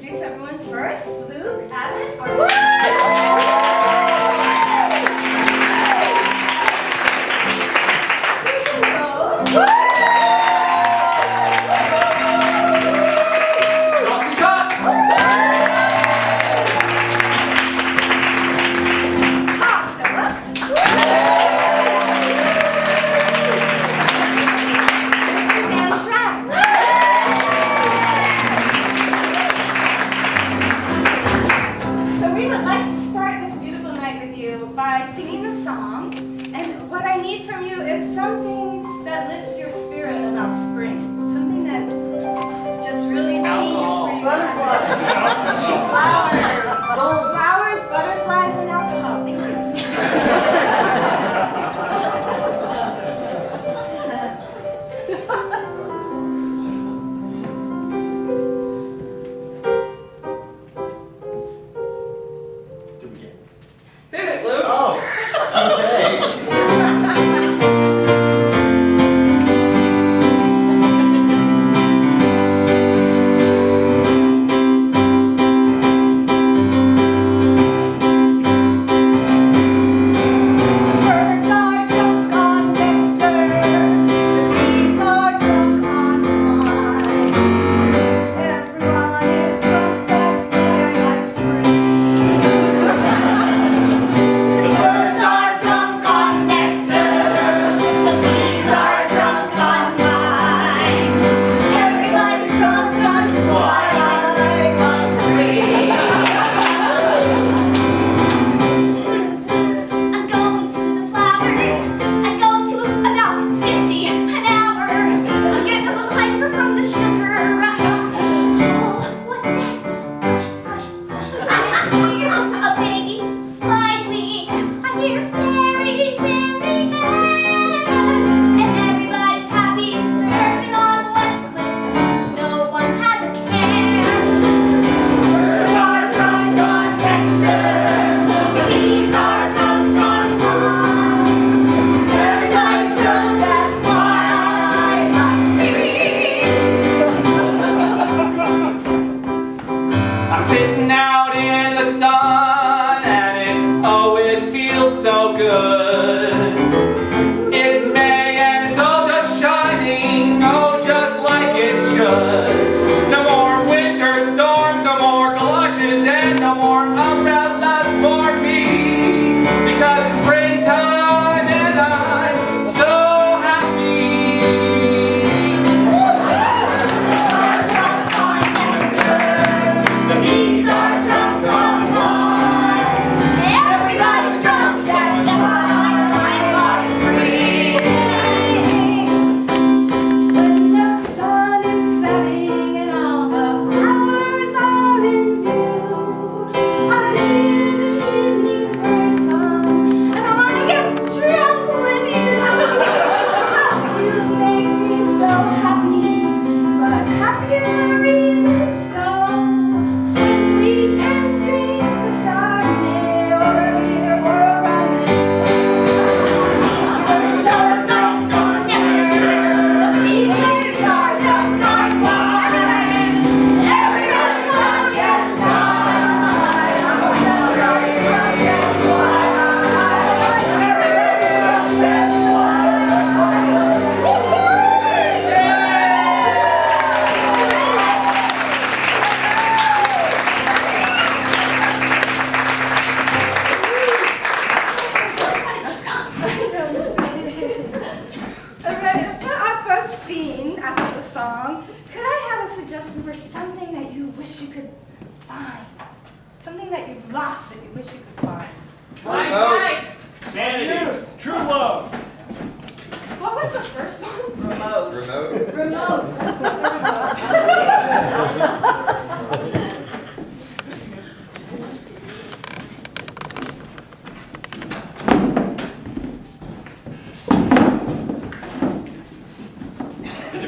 introduce everyone first. Luke, Abbott, Susan Rose. Something that lifts your spirit about spring. Something that just really changes for you. Flowers, butterflies, and alcohol. Thank Hit it, Luke! Oh, okay.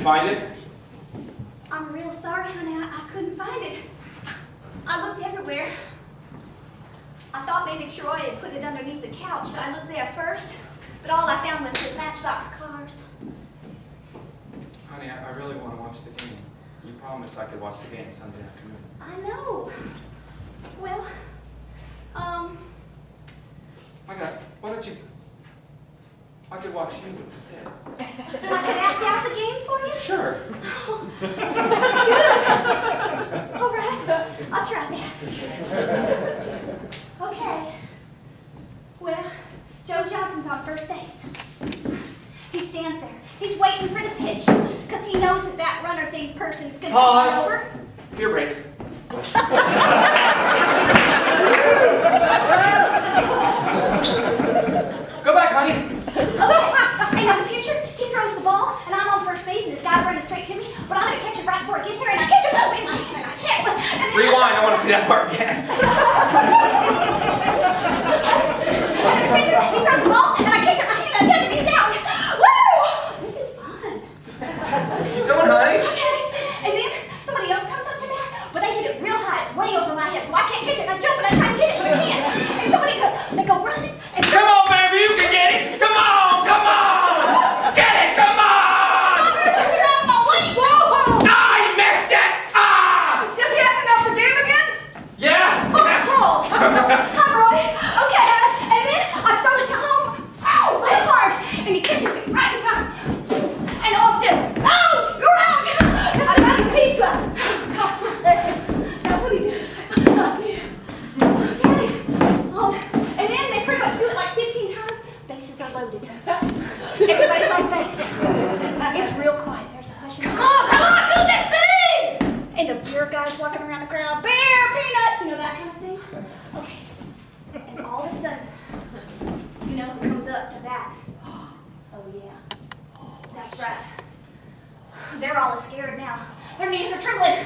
Find it? I'm real sorry, honey. I couldn't find it. I looked everywhere. I thought maybe Troy had put it underneath the couch. I looked there first, but all I found was his Matchbox cars. Honey, I really want to watch the game. You promised I could watch the game Sunday afternoon. I know. watch you instead. I could act out the game for you? Sure. Good. All right, I'll try that. Okay. Well, Joe Johnson's on first base. He stands there. He's waiting for the pitch because he knows that runner thing person's going to Pause. come over. Beer break. Go back, honey. Okay. And then the pitcher, he throws the ball, and I'm on first base, and this guy's running straight to me, but I'm going to catch it right before it gets there, and I catch it, boom, in my hand, and I tackle it. And then Rewind. I want to see that part again. And then the pitcher, he throws the ball, and I catch it in my hand, and I tap it, and he's out. Woo! This is fun. Keep going, honey. Okay. And then somebody else comes up to bat, but they hit it real high. It's way over my head, so I can't catch it, and I jump, and I try to get it, but I can't. And somebody goes, they go running, and Come on, baby. You can get it. Come on. Come on. Get it. Come on. push it out of my way. Whoa! Ah, you missed it. Ah. It's just happening up the game again? Yeah. Oh, hi, Roy. Okay. And then I throw it to home. Oh, right hard. And he catches it right in time. And Om says, out! You're out! That's about pizza. That's what he does. Okay. And then they pretty much do it like 15 times. Bases are loaded. Everybody's on base. It's real quiet. There's a hush. Come on, do this thing! And the beer guys walking around the crowd, beer, peanuts, you know, that kind of thing. Okay. And all of a sudden, you know who comes up to bat? Oh, yeah. That's right. They're all scared now. Their knees are trembling.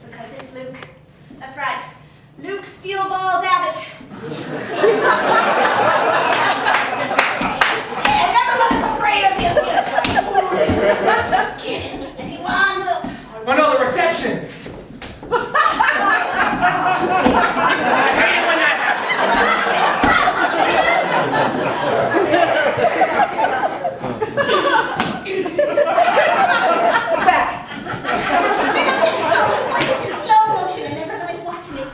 Because it's Luke. That's right. Luke Steelballs Abbott. That's right. And everyone is afraid of his yet. Get him. And he winds up. Oh no, the reception. I hate it when that It's back. And the pitch goes. It's like it's in slow motion and everybody's watching it.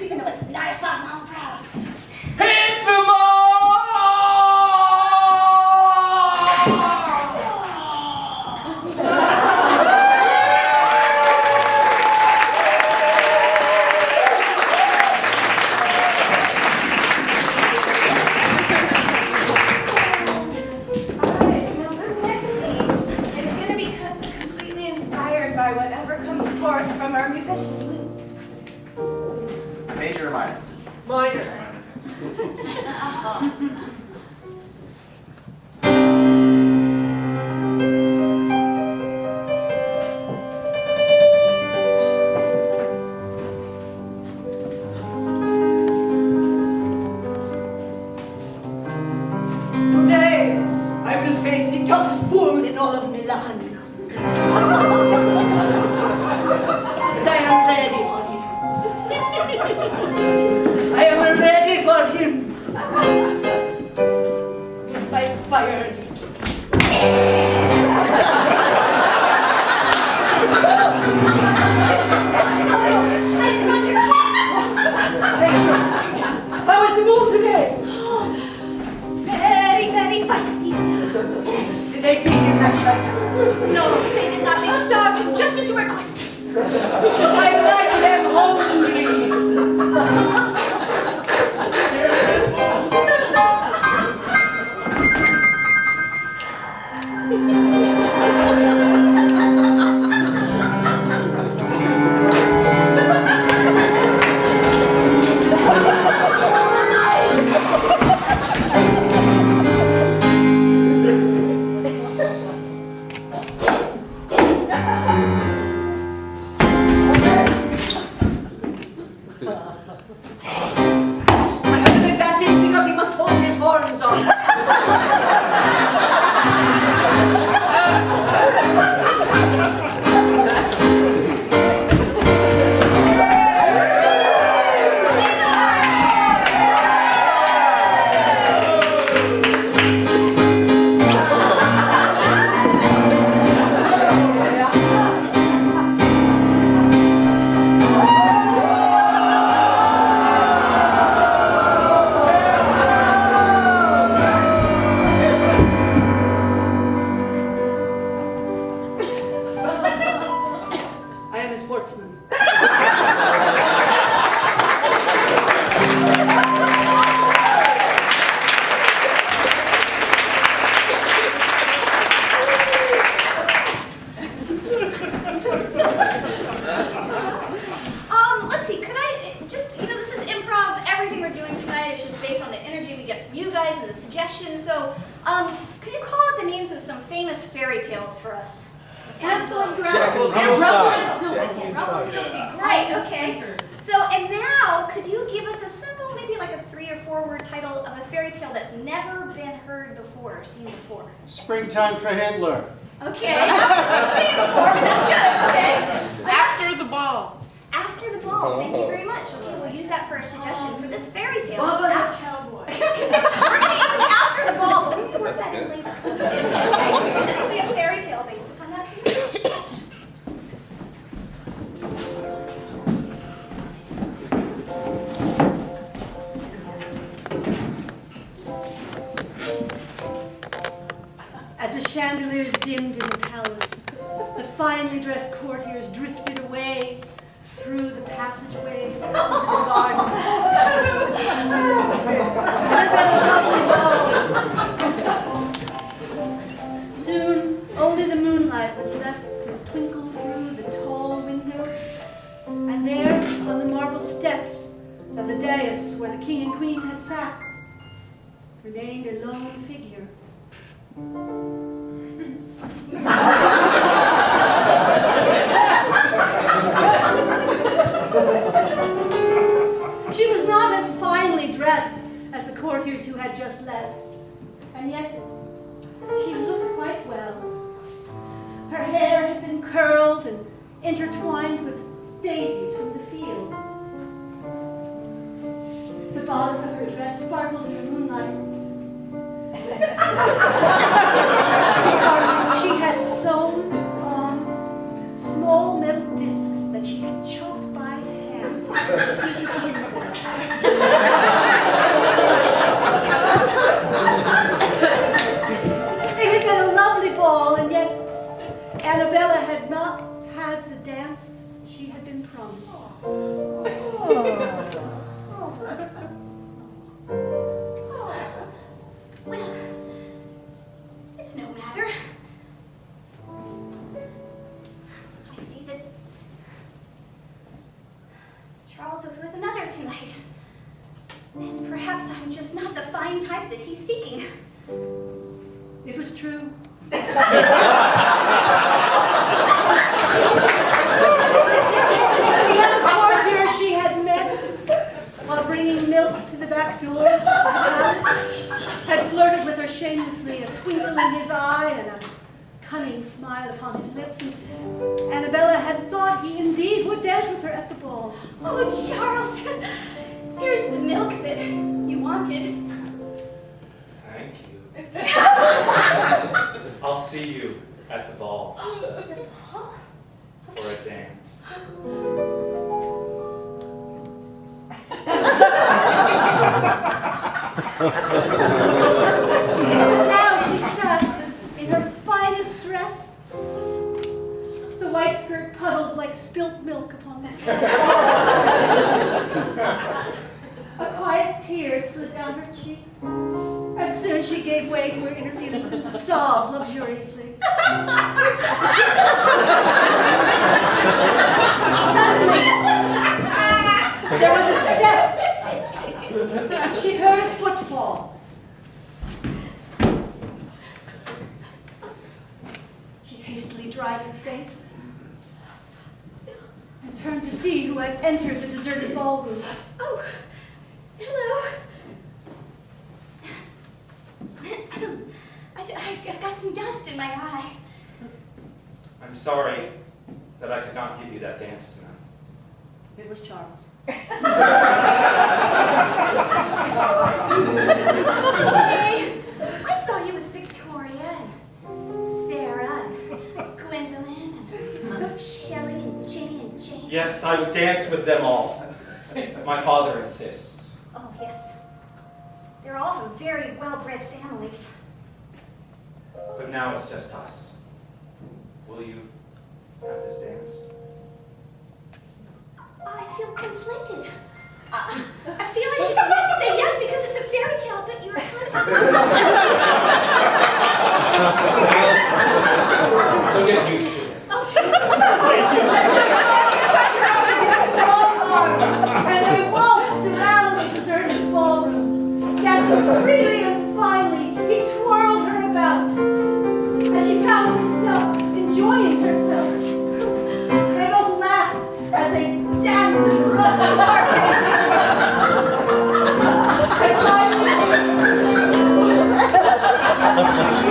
Even though it's 95 miles per hour. Hit the ball! From our musician. Major or minor? Minor. Today, I will face the toughest bull in all of Milan. And I am ready for him. I am ready for him. suggestions. So, could you call out the names of some famous fairy tales for us? Hansel and Jekyll Gretel. and Rumpelstiltskin. Rumpelstiltskin would be great. Okay. So, and now, could you give us a simple, maybe like a 3 or 4 word title of a fairy tale that's never been heard before or seen before? Springtime for Hitler. Okay. I've seen it before, but that's good. Okay. After the ball. After the ball. Thank you very much. Okay, we'll use that for a suggestion for this fairy tale. Bubba the Cowboy. We're going to use after the ball, but we can work that in later. Okay. This will be a fairy tale based upon that. As the chandeliers dimmed in the palace, the finely dressed courtiers drifted away through the passageways into the garden. What a lovely ball! Soon, only the moonlight was left to twinkle through the tall windows, and there, on the marble steps of the dais where the king and queen had sat, remained a lone figure. She was not as finely dressed as the courtiers who had just left, and yet she looked quite well. Her hair had been curled and intertwined with daisies from the field. The bodice of her dress sparkled in the moonlight because she had sewn on small metal discs that she had chopped by hand with a piece of tinfoil. It had been a lovely ball, and yet Annabella had not had the dance she had been promised. Well, it's no matter. I see that Charles was with another tonight. And perhaps I'm just not the fine type that he's seeking. It was true. The young courtier she had met while bringing milk to the back door of the palace had flirted with her shamelessly, a twinkle in his eye and a cunning smile upon his lips, and Annabella had thought he indeed would dance with her at the ball. Oh, Charles, here's the milk that you wanted. Thank you. I'll see you at the ball The ball? for a dance. And now she sat in her finest dress, the white skirt puddled like spilt milk upon the floor. A quiet tear slid down her cheek, and soon she gave way to her inner feelings and sobbed luxuriously. Suddenly, there was a step. She heard a footfall. She hastily dried her face and turned to see who had entered the deserted ballroom. Oh, hello. I got some dust in my eye. I'm sorry that I could not give you that dance tonight. It was Charles. Okay. I saw you with Victoria and Sarah and Gwendolyn and Shelley and Jenny and Jane. Yes, I danced with them all. My father insists. Oh, yes. They're all from very well-bred families. But now it's just us. Will you have this dance? I feel conflicted. I feel I should say yes because it's a fairy tale, but you're kind of You'll get used to it. So Charles swept her up in his strong arms, and they waltzed around the deserted ballroom, dancing freely and finely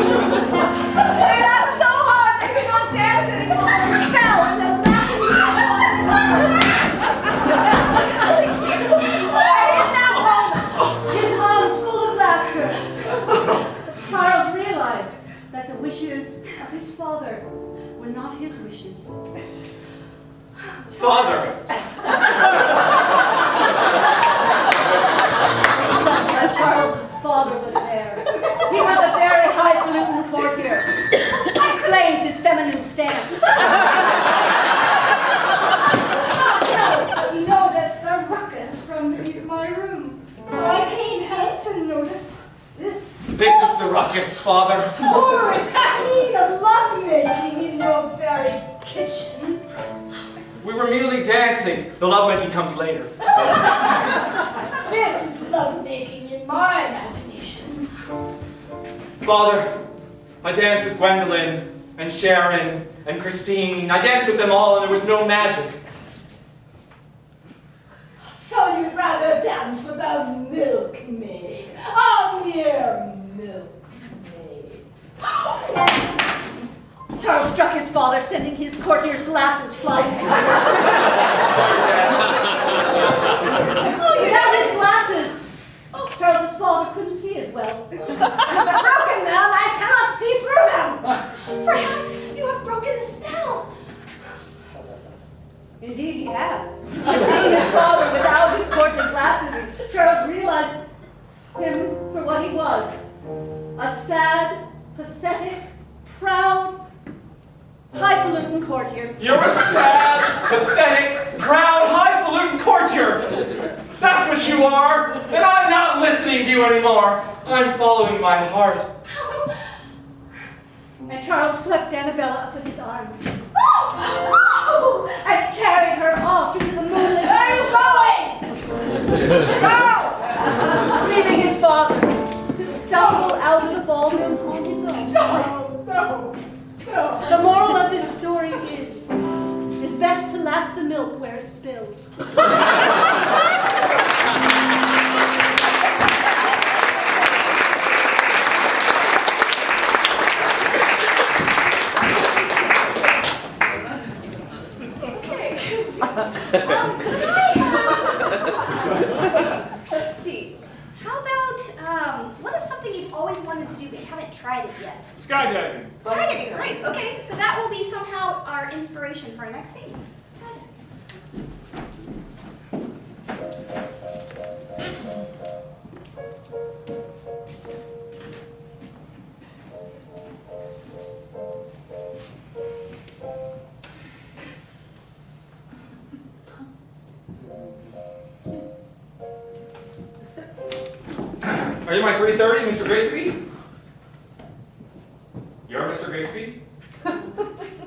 They laughed so hard they could not dance anymore. He fell and they laughed. And in that moment, his arms full of laughter, Charles realized that the wishes of his father were not his wishes. Father! Charles's father was there. He was a very highfalutin courtier. Explains his feminine stance. He noticed the ruckus from my room. So I came hence and noticed this This is the ruckus, Father. horrid scene of lovemaking in your very kitchen. We were merely dancing. The lovemaking comes later. This is lovemaking in my imagination. Father, I danced with Gwendolyn and Sharon and Christine. I danced with them all and there was no magic. So you'd rather dance with a milkmaid, a mere milkmaid. Charles struck his father, sending his courtier's glasses flying. Sorry, Dad. Oh, you have his glasses! Charles's father couldn't see as well. Broken them, I cannot see through them. Perhaps you have broken the spell. Indeed, he had. Seeing his father without his courtly glasses, Charles realized him for what he was. A sad, pathetic, proud, highfalutin courtier. You're a sad, pathetic, proud, highfalutin courtier. That's what you are. And I'm not listening to you anymore. I'm following my heart. And Charles swept Annabella up in his arms Oh! and carried her off into the moonlit. Where are you going? Charles! Leaving his father to stumble out of the ballroom on his own. No. The moral of this story is best to lap the milk where it spills. Let's see. How about, what is something you've always wanted to do but you haven't tried it yet? Skydiving. Skydiving, great. Okay, so that will be somehow our inspiration for our next scene. Are you my 330, Mr. Grigsby? You're Mr. Grigsby?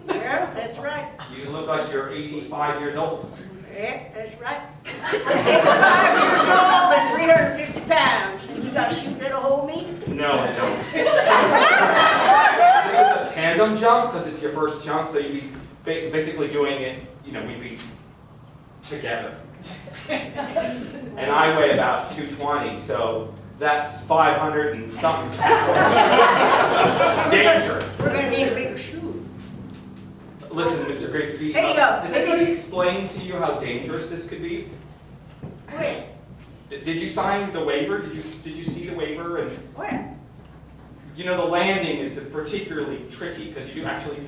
Yeah, that's right. You look like you're 85 years old. Yeah, that's right. 85 years old and 350 pounds. You got a shoe that'll hold me? No, I don't. This is a tandem jump because it's your first jump, so you'd be basically doing it, we'd be together. And I weigh about 220, so that's 500 and something pounds. Danger. We're going to need a bigger shoe. Listen, Mr. Grigsby, Here you go. has anybody explained to you how dangerous this could be? Where? Did you sign the waiver? Did you see the waiver? And Where? the landing is particularly tricky because you do actually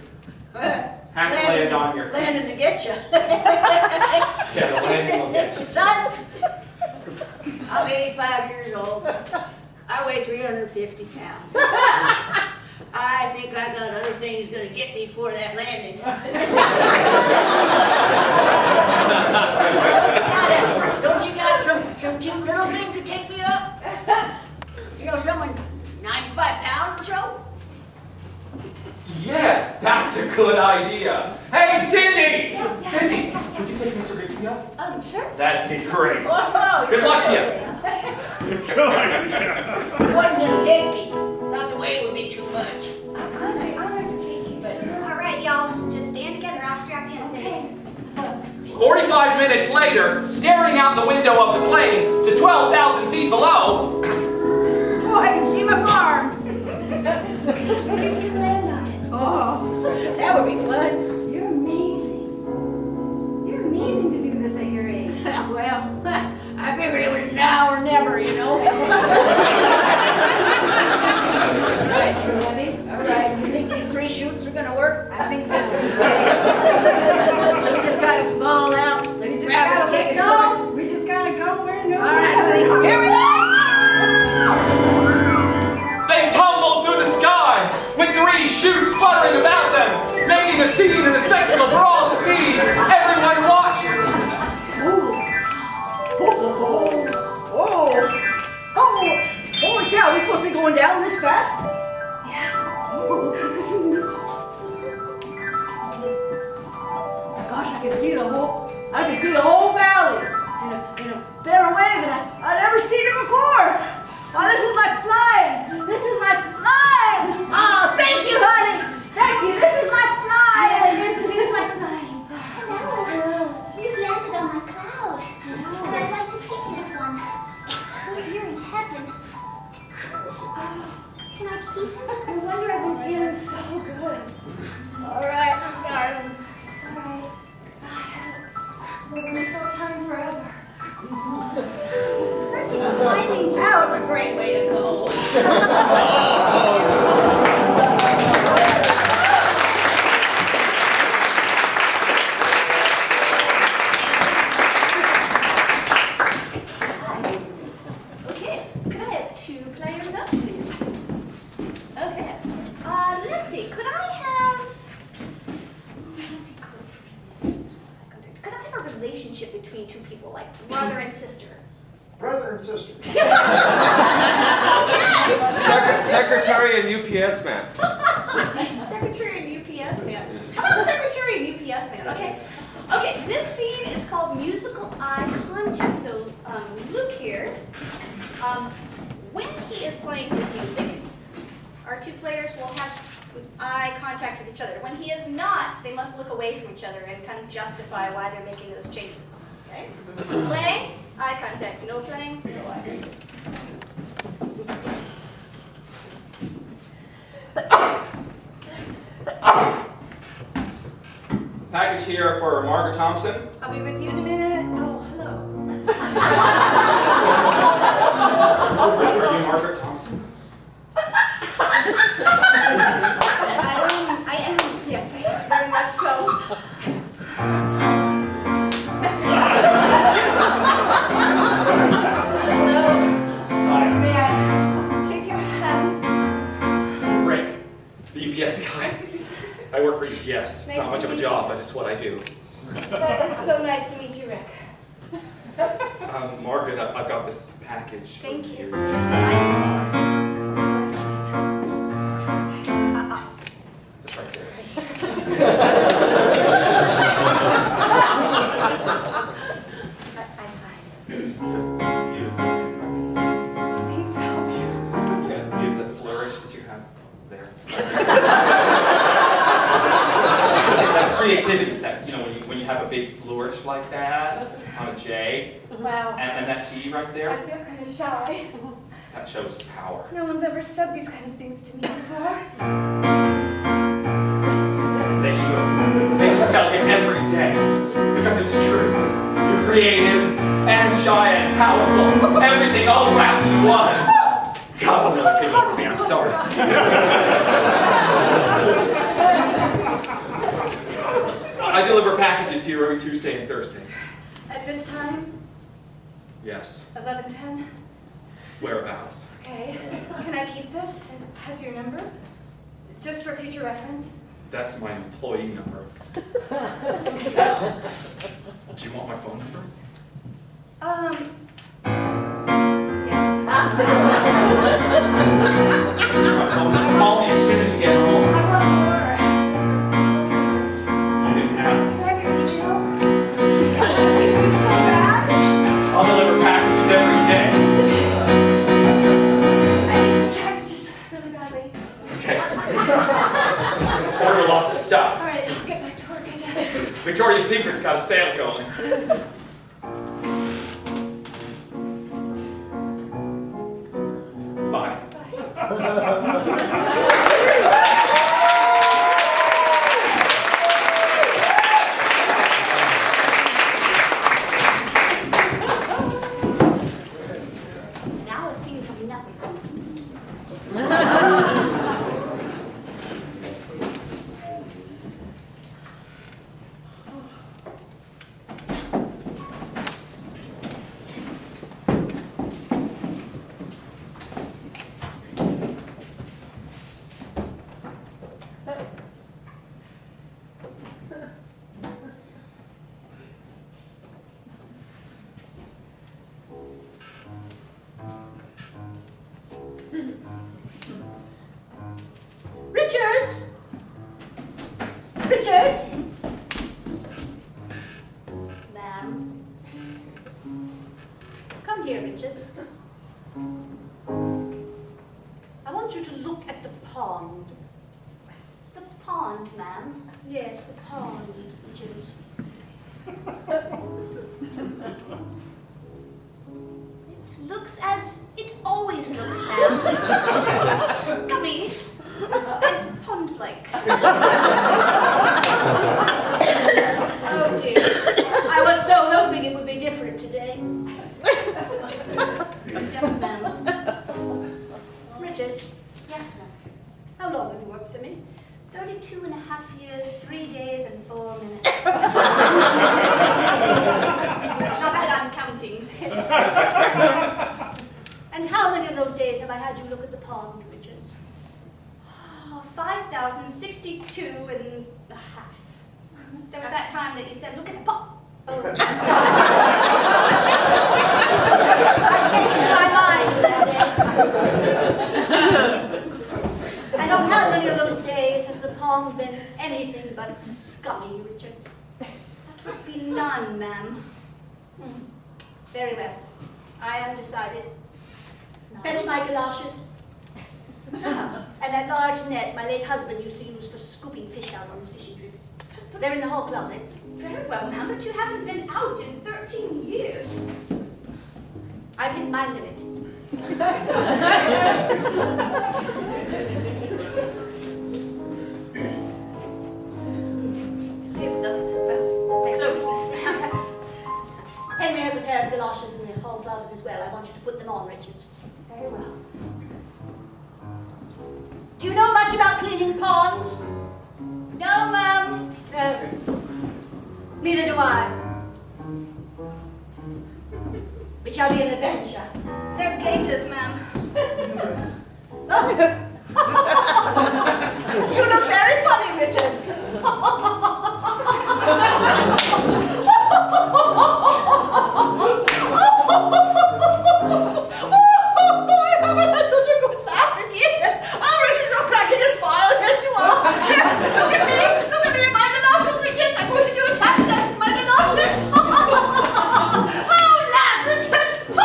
have to Landing- land on your feet. Landing to get you. Yeah, the landing will get you. Son, I'm 85 years old. I weigh 350 pounds. I think I got other things going to get me for that landing. Don't you got some cute little thing to take me up? Someone 95 pounds or so? Yes, that's a good idea. Hey, Cindy! Yeah. Cindy, would you take Mr. Grigsby up? Sure. That'd be great. Whoa, Good luck to you. It wasn't going to take me. Not the way it would be too much. I'm honored to take you, sir. All right, y'all, just stand together. I'll strap you in. Okay. 45 minutes later, staring out the window of the plane to 12,000 feet below. Oh, I can see my farm. Maybe we can land on it. Oh, that would be fun. You're amazing. You're amazing to do this at your age. Well, I figured it was now or never, you know. Right, Trudy. All right, you think these 3 shoots are gonna work? I think so. So we just gotta fall out. We just grab gotta the let tickets go. first. We just gotta go where no All right, honey, here we go. They tumbled through the sky with 3 shoots fluttering about them, making a scene and a spectacle for all to see. Everyone watched. Holy cow, we supposed to be going down this fast? Gosh, I can see the whole valley in a better way than I've ever seen it before. Oh, this is like flying. This is like flying. Oh, thank you, honey. Thank you. This is like flying. It is like flying. Hello. You've landed on my cloud. And I'd like to keep this one. You're in heaven. Can I keep him? No wonder I've been feeling so good. All right, darling. Alright. We're gonna fill time forever. Perfect timing. That was a great way to go. Okay, could I have 2 players up, please? Okay. Let's see. Could I have a relationship between 2 people, like brother and sister? Brother and sister. Secretary and UPS man. Secretary and UPS man. How about secretary and UPS man? Okay. Okay, this scene is called musical eye contact. So, Luke here, when he is playing his music, our 2 players will have eye contact with each other. When he is not, they must look away from each other and kind of justify why they're making those changes. Okay? Playing, eye contact. No playing, no eye contact. Package here for Margaret Thompson. I'll be with you in a minute. Oh, hello. Are you Margaret Thompson? I am, yes, I am, very much so. Hello, Hi. may I shake your hand? Rick, the UPS guy. I work for UPS. It's not much of a job, but it's what I do. That is so nice to meet you, Rick. Margaret, I've got this package. Thank for you. It's right there. I signed. Beautiful. I think so. Yeah, it's beautiful, that flourish that you have there. That's creativity. That, when you have a big flourish like that on a J, Wow. and that T right I there, feel kind of shy. that shows power. No one's ever said these kind of things to me before. They should. They should tell you every day. Because it's true. You're creative and shy and powerful. Everything all wrapped in one. God, I'm really picking to me. I'm sorry. I deliver packages here every Tuesday and Thursday. At this time, Yes. 11:10. Whereabouts? Okay. Can I keep this? It has your number? Just for future reference? That's my employee number. Do you want my phone number? Yes. This is my phone number. Call me as soon as you get home. I want more. You didn't have. Can I have your email? You look so bad. I'll deliver packages every day. I need some packages really badly. Okay. Just order lots of stuff. All right, I'll get back to work, I guess. Victoria's Secret's got a sale going. Bye. Now a scene from nothing. Richards! Richards! Ma'am. Come here, Richards. I want you to look at the pond. The pond, ma'am. Yes, the pond, Richards. It looks as it always looks, ma'am. Scummy and pond-like. Oh dear. I was so hoping it would be different today. Yes, ma'am. Richard, Yes, ma'am. how long have you worked for me? 32 and a half years, 3 days, and 4 minutes. Not that I'm counting. And how many of those days have I had you look at the pond, Richard? Oh, 5,062 and a half. There was that time that you said, look at the pond. Oh. I changed my mind that day. And on how many of those days has the pond been anything but scummy, Richard? That would be none, ma'am. Very well. I am decided. None. Fetch my galoshes. And that large net my late husband used to use for scooping fish out on his fishing trips. They're in the hall closet. Very well, ma'am, but you haven't been out in 13 years. I've hit my limit. Give the closeness, ma'am. Henry has a pair of galoshes in the hall closet as well. I want you to put them on, Richards. Very well. Do you know much about cleaning ponds? No, ma'am. No. Neither do I. It shall be an adventure. They're gators, ma'am. You look very funny, Richards. That's such a good laugh again. Oh, Richard, you're cracking a smile. Yes, you are. Look at me. Look at me in my galoshes, Richard. I'm going to do a tap dance in my galoshes. Oh, laugh, Richard. Oh,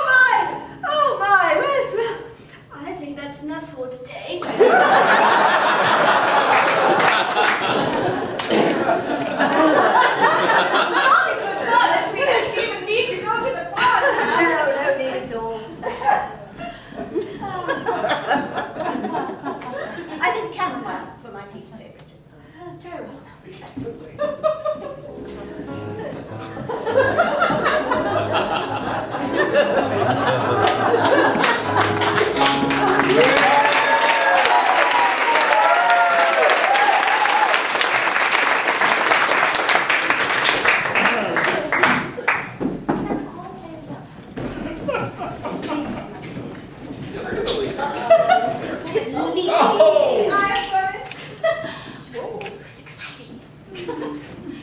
my. Well, I think that's enough for today. Jolly good fun, and we didn't even need to go to the pond. No need at all. I think chamomile for my tea today, Richard. Very well. Whoa, it's exciting.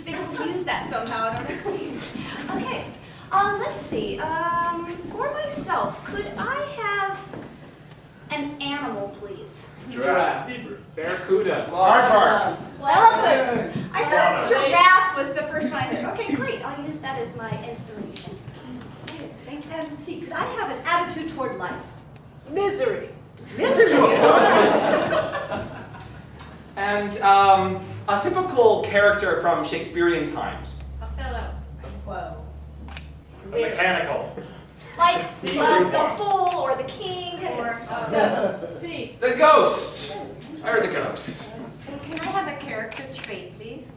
Maybe we can use that somehow in our next scene. Okay, let's see. For myself, could I have an animal, please? Giraffe. Barracuda. Aardvark. Elephant. I thought giraffe was the first one I heard. Okay, great. I'll use that as my inspiration. Thank you. Let's see, could I have an attitude toward life? Misery. Misery. And A typical character from Shakespearean times. Othello. Whoa. Mechanical. Like the fool or the king or... Thief. The ghost. Or the ghost. Can I have a character trait, please?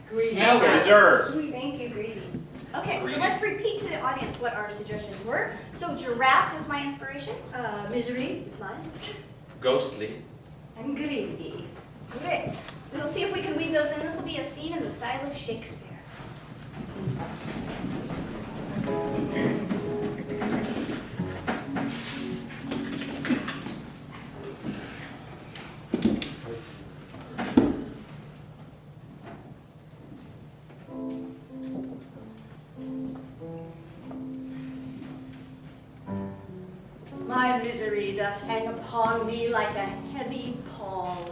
Greedy. Reserve. Sweet, thank you, greedy. Okay, so Greedy. let's repeat to the audience what our suggestions were. So giraffe is my inspiration. Misery is mine. Ghostly. And greedy. Great. We'll see if we can weave those in. This will be a scene in the style of Shakespeare. My misery doth hang upon me like a heavy pall.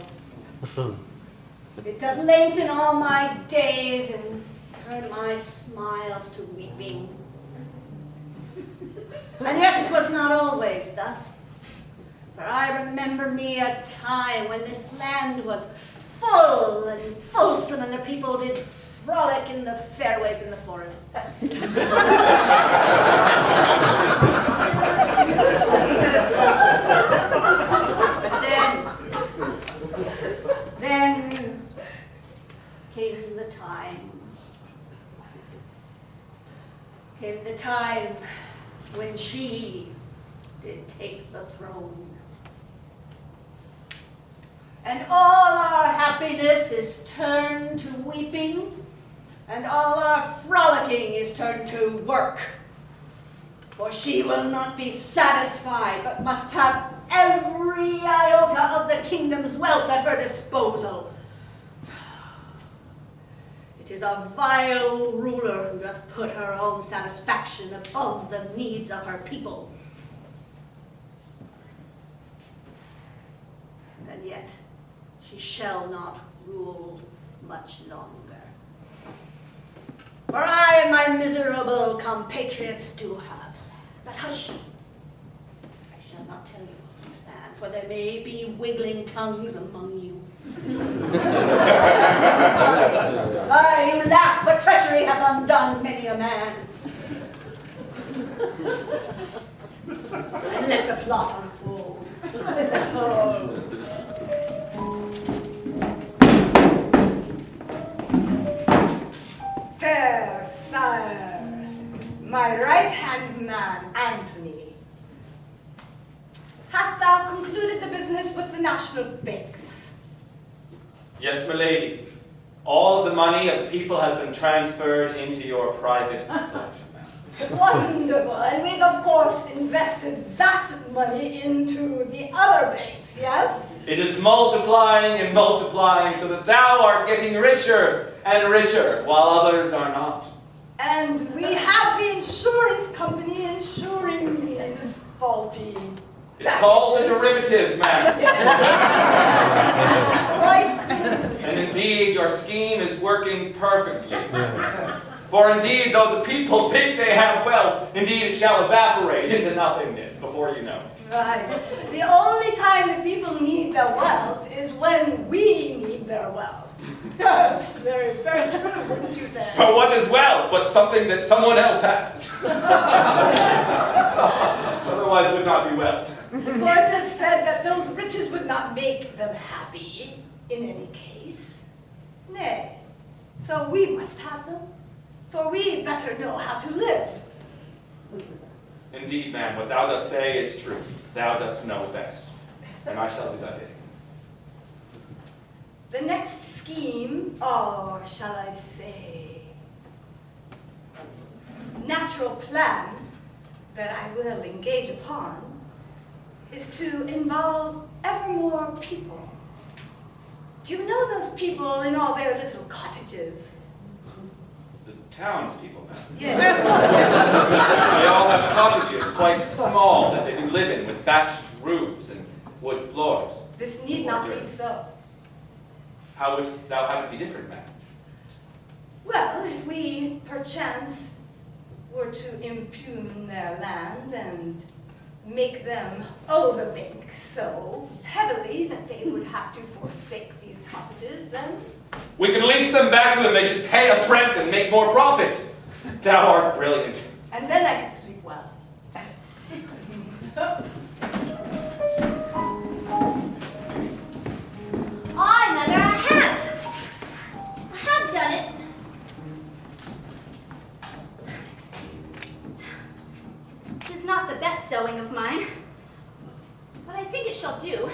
It doth lengthen all my days and turn my smiles to weeping. And yet it was not always thus. For I remember me a time when this land was full and fulsome and the people did frolic in the fairways and the forests. But then came the time when she did take the throne. And all our happiness is turned to weeping, and all our frolicking is turned to work. For she will not be satisfied, but must have every iota of the kingdom's wealth at her disposal. It is a vile ruler who doth put her own satisfaction above the needs of her people. And yet she shall not rule much longer. For I and my miserable compatriots do have a plan. But hush, I shall not tell you of the plan, for there may be wiggling tongues among you. Aye, you laugh, but treachery hath undone many a man. And let the plot unfold. Fair sire, my right-hand man, Anthony. Hast thou concluded the business with the national banks? Yes, milady. All the money of the people has been transferred into your private collection. Wonderful, and we've of course invested that money into the other banks, yes? It is multiplying and multiplying so that thou art getting richer and richer while others are not. And we have the insurance company insuring these faulty It's called a derivative, ma'am. Quite good. And indeed, your scheme is working perfectly. For indeed, though the people think they have wealth, indeed it shall evaporate into nothingness before you know it. Right. The only time that people need their wealth is when we need their wealth. Yes, very, very true, wouldn't you say? For what is wealth but something that someone else has? Otherwise would not be wealth. For it is said that those riches would not make them happy in any case. Nay, so we must have them, for we better know how to live. Indeed, ma'am, what thou dost say is true. Thou dost know best. And I shall do thy bidding. The next scheme, or shall I say, natural plan that I will engage upon is to involve ever more people. Do you know those people in all their little cottages? The townspeople, ma'am. Yes. They all have cottages, quite small, that they do live in, with thatched roofs and wood floors. This need not be so. How wouldst thou have it be different, ma'am? Well, if we, perchance, were to impugn their lands and make them owe the bank so heavily that they would have to forsake the these cottages, then? We can lease them back to them. They should pay us rent and make more profit. Thou art brilliant. And then I can sleep well. Aye, Mother, I have done it. Tis not the best sewing of mine, but I think it shall do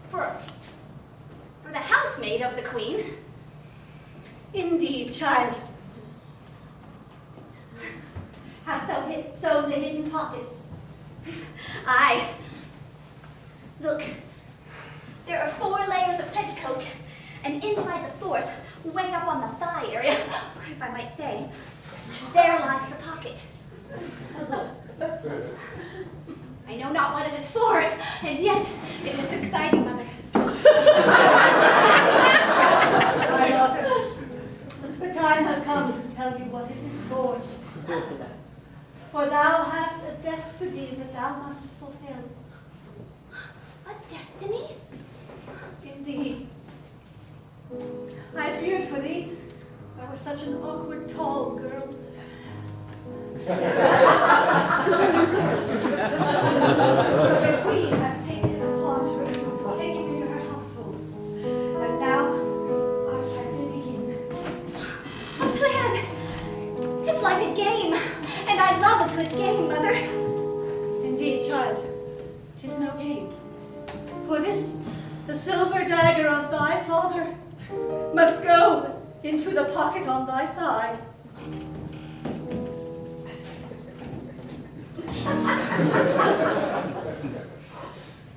for the housemaid of the queen. Indeed, child. Hast thou sewn the hidden pockets? Aye. Look, there are 4 layers of petticoat, and inside the 4th, way up on the thigh area, if I might say, there lies the pocket. I know not what it is for, and yet it is exciting, Mother. My daughter, the time has come to tell you what it is for. For thou hast a destiny that thou must fulfill. A destiny? Indeed. I feared for thee. Thou wert such an awkward, tall girl. The queen has taken it upon her to take it into her household. And now our plan will begin. A plan! 'Tis like a game, and I love a good game, Mother. Indeed, child, 'tis no game. For this, the silver dagger of thy father must go into the pocket on thy thigh.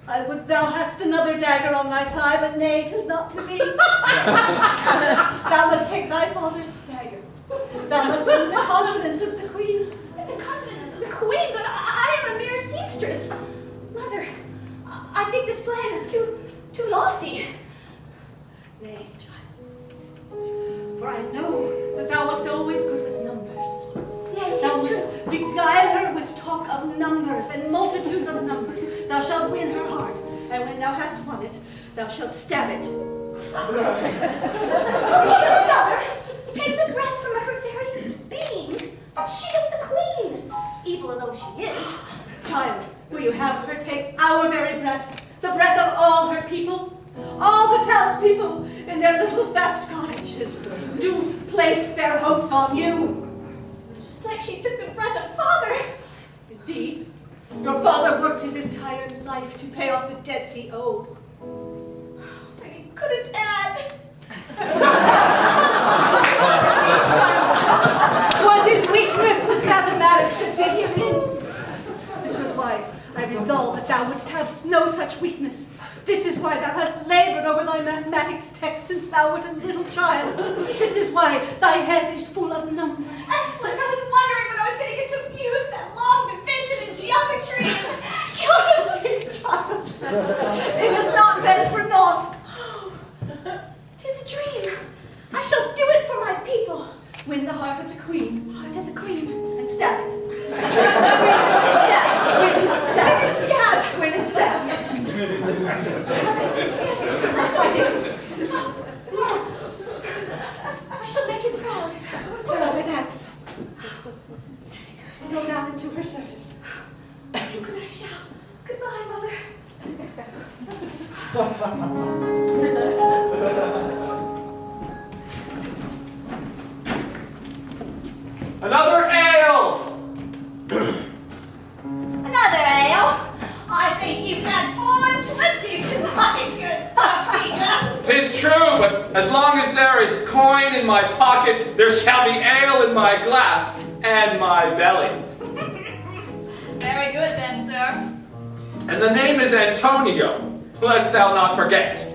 I would thou hadst another dagger on thy thigh, but nay, 'tis not to be. Thou must take thy father's dagger. Thou must win the confidence of the queen. The confidence of the queen, but I am a mere seamstress. Mother, I think this plan is too lofty. Nay, child, for I know that thou wast always good with numbers. Yea, 'tis Thou true. must beguile her with talk of numbers and multitudes of numbers. Thou shalt win her heart, and when thou hast won it, thou shalt stab it. Kill another. Take the breath from her very being. But she is the queen, evil though she is. Child, will you have her take our very breath, the breath of all her people? All the townspeople in their little thatched cottages do place their hopes on you. Just like she took the breath of father. Indeed, your father worked his entire life to pay off the debts he owed. And he couldn't add. Was his weakness with mathematics that did him in. This was why I resolved that thou wouldst have no such weakness. This is why thou hast labored over thy mathematics text since thou wert a little child. This is why thy head is full of numbers. Excellent. I was wondering when I was going to get to use that long division in geometry. Calculus, child. It has not been for naught. 'Tis a dream. I shall do it for my people. Win the heart of the queen Heart of the queen. and stab it. Stab. Win and stab. Win and stab. Win and stab. Yes. Yes, I shall do. I shall make him proud. Put up an axe. Go down into her service. Good I shall. Goodbye, Mother. Another ale! Another ale. I think you've had 420 tonight, good Sir Peter. 'Tis true, but as long as there is coin in my pocket, there shall be ale in my glass and my belly. Very good then, sir. And the name is Antonio, lest thou not forget.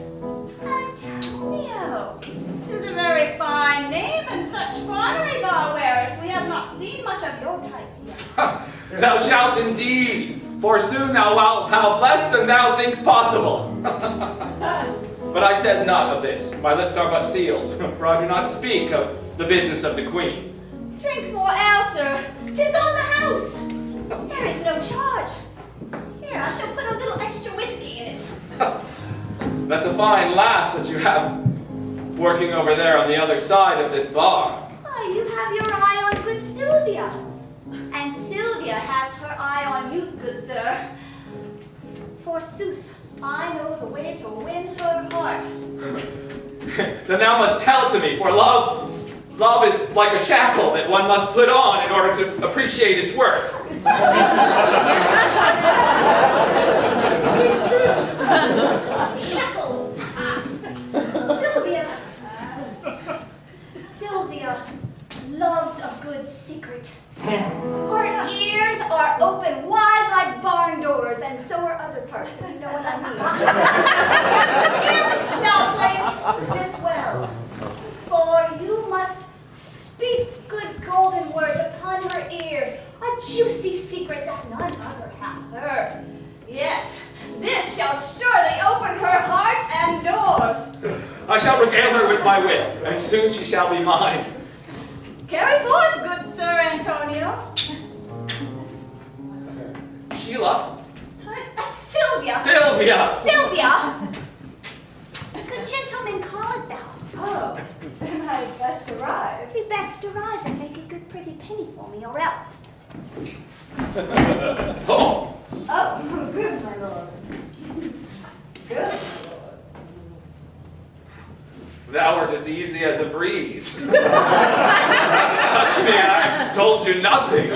Antonio. 'Tis a very fine name, and such finery thou wearest. We have not seen much of your type here. Thou shalt indeed, for soon thou wilt have less than thou thinkst possible. But I said not of this. My lips are but sealed, for I do not speak of the business of the queen. Drink more ale, sir. 'Tis on the house. There is no charge. Here, I shall put a little extra whiskey in it. That's a fine lass that you have working over there on the other side of this bar. Why, you have your eye on good Sylvia. And Sylvia has her eye on you, good sir. Forsooth, I know the way to win her heart. Then thou must tell it to me, for love is like a shackle that one must put on in order to appreciate its worth. It's true. Shackle. Sylvia loves a good secret. Her ears are open wide like barn doors, and so are other parts, if you know what I mean. If thou playest this well, for you must speak good golden words upon her ear, a juicy secret that none other hath heard. Yes, this shall surely open her heart and doors. I shall regale her with my wit, and soon she shall be mine. Carry forth, good Sir Antonio. Sheila? Sylvia. Sylvia! Sylvia! Good gentleman, calleth thou. Oh, then I best arrive. Be best arrive and make a good pretty penny for me, or else. Oh! Oh, good, my lord. Good, my lord. Thou art as easy as a breeze. Touch me and I told you nothing.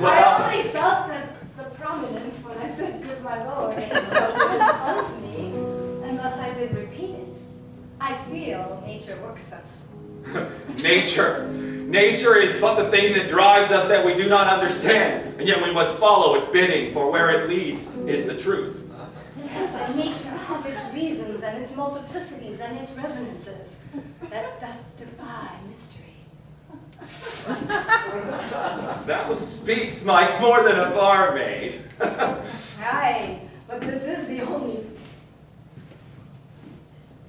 I only felt the prominence when I said good, my lord. It was unto me, and thus I did repeat it. I feel nature works thus. Nature is but the thing that drives us that we do not understand, and yet we must follow its bidding, for where it leads is the truth. Yes, and nature has its reasons and its multiplicities and its resonances that doth defy mystery. That speaks like more than a barmaid. Aye, but this is the only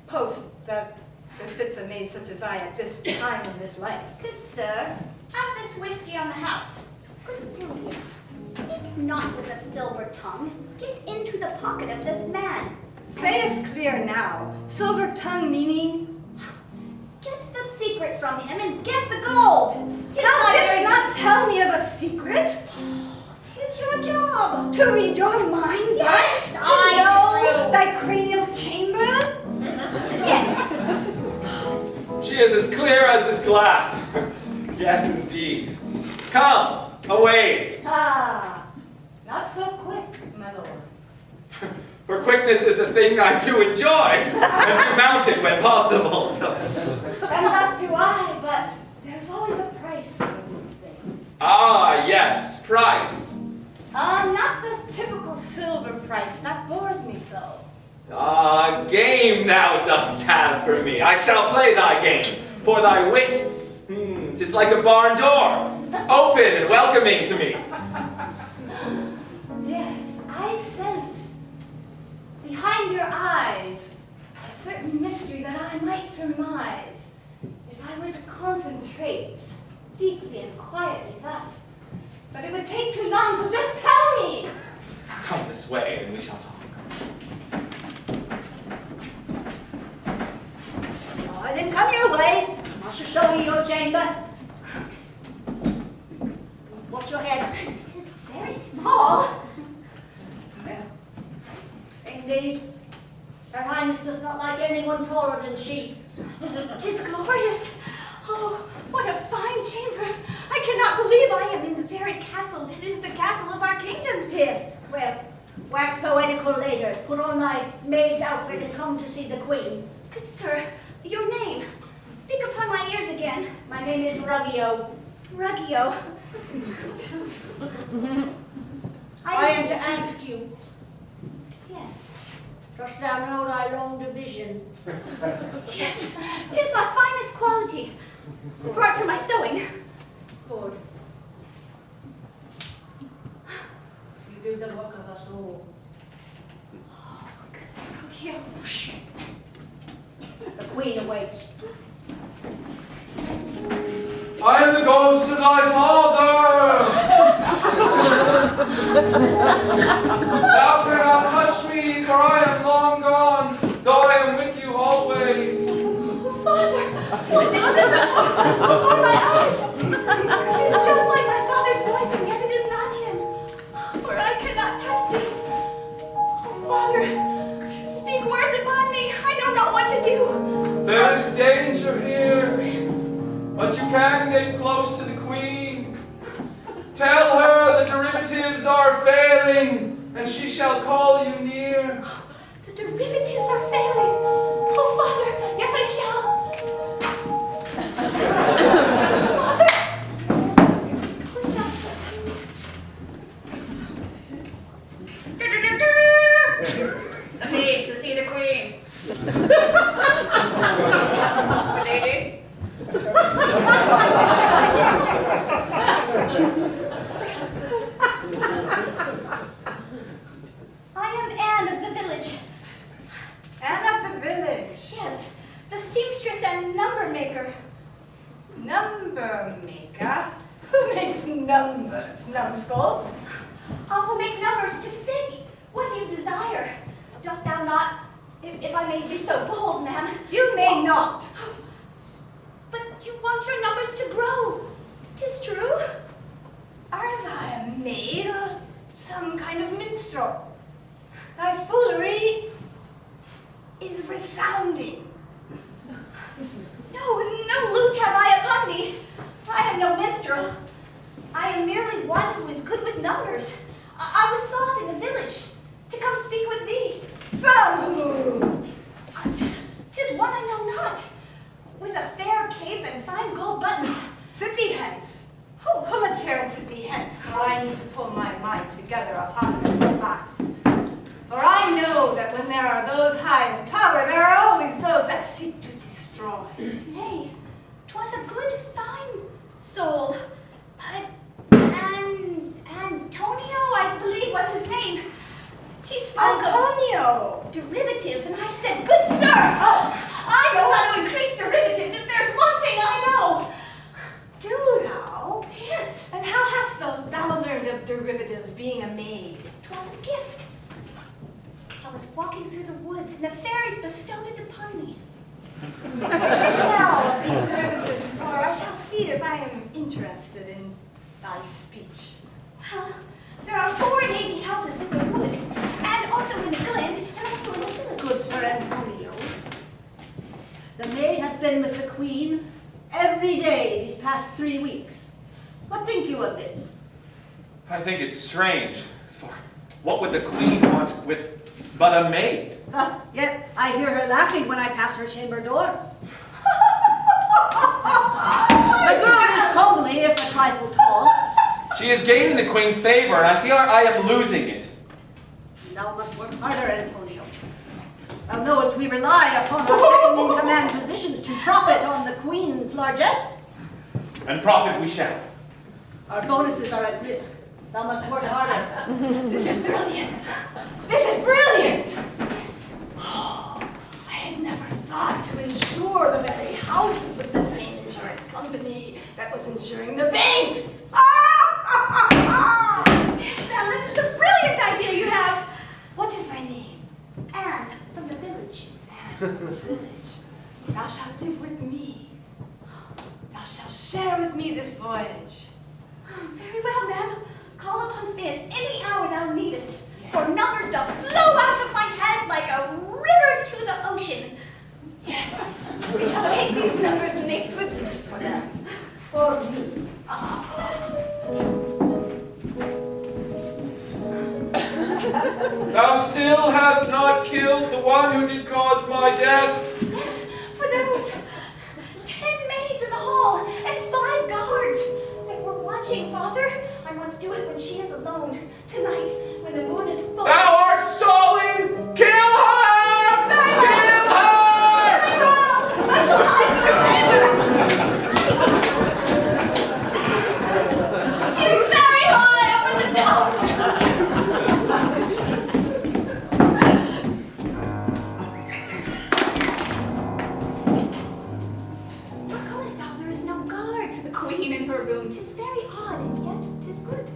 post that befits a maid such as I at this time in this life. Good sir, have this whiskey on the house. Good Sylvia, speak not with a silver tongue. Get into the pocket of this man. Sayest clear now, silver tongue meaning? Get the secret from him and get the gold. Thou didst not tell me of a secret? It's your job. To read your mind Yes, thus? aye, To know 'tis true. thy cranial chamber? Yes. She is as clear as this glass. Yes, indeed. Come, away. Ah, not so quick, my lord. For quickness is a thing I do enjoy, and do mount it when possible. So. And thus do I, but there's always a price for these things. Ah, yes, price. Not the typical silver price, that bores me so. Ah, game thou dost have for me. I shall play thy game, for thy wit, 'tis like a barn door, open and welcoming to me. Yes, I sense behind your eyes a certain mystery that I might surmise if I were to concentrate deeply and quietly thus. But it would take too long, so just tell me. Come this way, and we shall talk. Oh, then come your ways. I shall show you your chamber. What's your head? It is very small. Well, indeed, Her Highness does not like anyone taller than she. It is glorious. Oh, what a fine chamber. I cannot believe I am in the very castle that is the castle of our kingdom. Yes, well, wax poetical later. Put on thy maid's outfit and come to see the Queen. Good sir, your name. Speak upon my ears again. My name is Ruggio. Ruggio. I am to ask you, Yes. dost thou know thy long division? Yes. 'Tis my finest quality. Apart from my sewing. Good. You do the work of us all. Good sir Ruggio. The Queen awaits. I am the ghost of thy father! Thou cannot touch me, for I am long What is this before my eyes? It is just like my father's voice, and yet it is not him. For I cannot touch thee. Oh, Father, speak words upon me. I know not what to do. There is danger here, but you can get close to the Queen. Tell her the derivatives are failing, and she shall call you near. The derivatives are failing. Oh, Father, yes, I shall. Father, was that so soon? The maid to see the Queen. The lady. I am Anne of the village. Anne of the village. Yes, the seamstress and number maker. Number maker? Who makes numbers, numbskull? I will make numbers to fit what you desire. Doth thou not, if I may be so bold, ma'am? You may not. But you want your numbers to grow. 'Tis true. Art thou a maid or some kind of minstrel? Thy foolery is resounding. No lute have I upon me. I am no minstrel. I am merely one who is good with numbers. I was sought in the village to come speak with thee. From whom? 'Tis one I know not, with a fair cape and fine gold buttons. Sit thee hence. Oh, hold a chair and sit thee hence, for I need to pull my mind together upon this fact. For I know that when there are those high in power, there are always those that seek to destroy. Nay, 'twas a good, fine soul. And Antonio, I believe was his name. He spoke Antonio! of derivatives, and I said, good sir, I know how to increase derivatives if there's one thing I know. Do thou? Yes, And how hast thou learned of derivatives being a maid? 'twas a gift. I was walking through the woods, and the fairies bestowed it upon me. This now of these derivatives, for I shall see if I am interested in thy speech. Well, there are 480 houses in the wood, and also in the glen, and also in the village. Good Sir Antonio. The maid hath been with the Queen every day these past 3 weeks. What think you of this? I think it's strange, for what would the Queen want with but a maid? Yet I hear her laughing when I pass her chamber door. The girl is comely, if a trifle tall. She is gaining the Queen's favor, and I feel I am losing it. Thou must work harder, Antonio. Thou knowest we rely upon our second-in-command positions to profit on the Queen's largesse. And profit we shall. Our bonuses are at risk. Thou must work harder. This is brilliant! This is brilliant! Yes. Oh, I had never thought to insure the very houses with the same insurance company that was insuring the banks. Yes, ma'am, this is a brilliant idea you have. What is thy name? Anne from the village. Anne from the village. Thou shalt live with me. Thou shalt share with me this voyage. Very well, ma'am. Call upon me at any hour thou needest, for numbers doth flow out of my head like a river to the ocean. Yes, we shall take these numbers and make good use for them. For me. Thou still hast not killed the one who did cause my death. Yes, for there was 10 maids in the hall and 5 guards. They were watching, Father. I must do it when she is alone. Tonight, when the moon is full. Thou art stalling! Kill her! Kill her! Very well. I shall hide to her chamber. She is very high up in the dome. Because now there is no guard for the Queen in her room. 'Tis very odd, and yet 'tis good.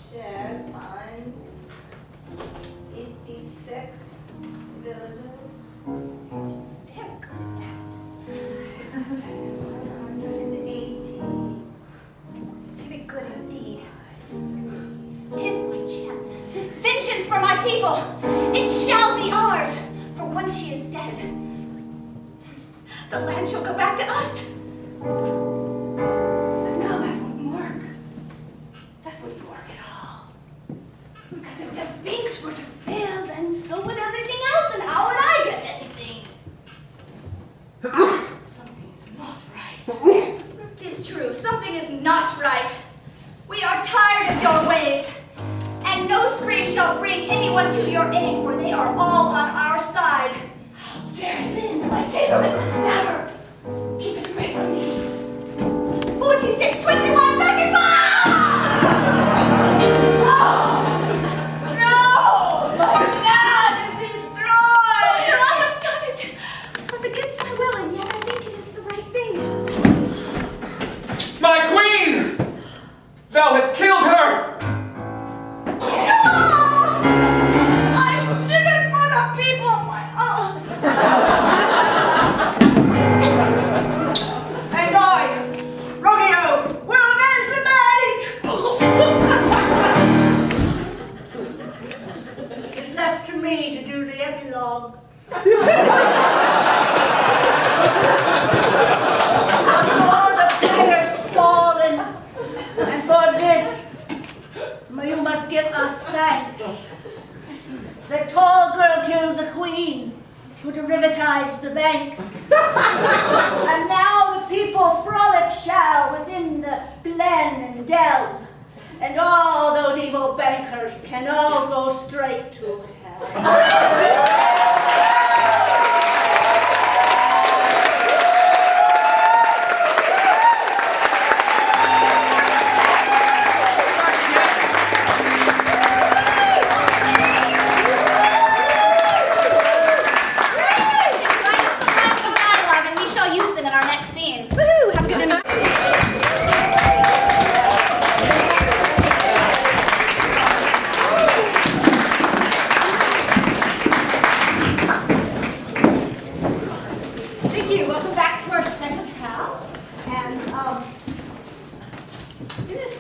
shares times 86 villages. He's very good at that. 180. Very good indeed. 'Tis my chance. Vengeance for my people. It shall be ours. For once she is dead, the land shall go back to us. But no, that wouldn't work. That wouldn't work at all. Because if the banks were to fail, then so would everything else, and how would I get anything? Something's not right. 'Tis true, something is not right. We are tired of your ways, and no scream shall bring anyone to your aid, for they are all on our side. Dare sin, my tailor's never. Keep it away from me. 46, 21, 35! No! My land is destroyed! Father, I have done it! It was against my will, and yet I think it is the right thing. My queen! Thou hast killed her! I did it for the people of my And I, Romeo, will avenge the maid! It's left to me to do the epilogue. For the players fallen, and for this, you must give us thanks. The tall girl killed the queen, who derivatized the banks. And now the people frolic shall within the glen and dell, and all those evil bankers can all go straight to hell.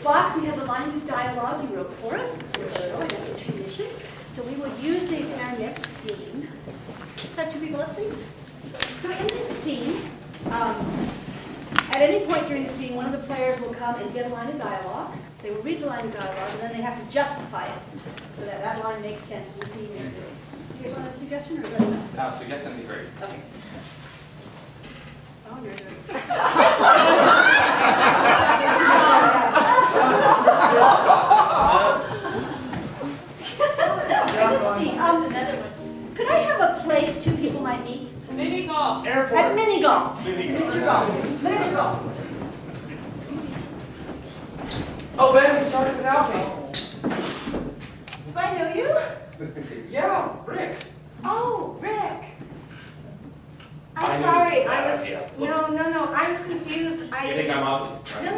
Box, we have the lines of dialogue you wrote for us before the show. I have a tradition. So we will use these in our next scene. Have two people up, please. So in this scene, at any point during the scene, one of the players will come and get a line of dialogue. They will read the line of dialogue, and then they have to justify it so that that line makes sense in the scene they're doing. You guys want a suggestion, or is that enough? No, suggestion would be great. Okay. Oh, you're doing Let's see. Could I have a place two people might meet? Mini golf. At mini golf. Miniature golf. Miniature golf. Oh, Ben, you started without me. Do I know you? Yeah, Rick. Oh, Rick. I I'm knew sorry. this was a bad I was idea. no. I was confused. You think I'm ugly? No.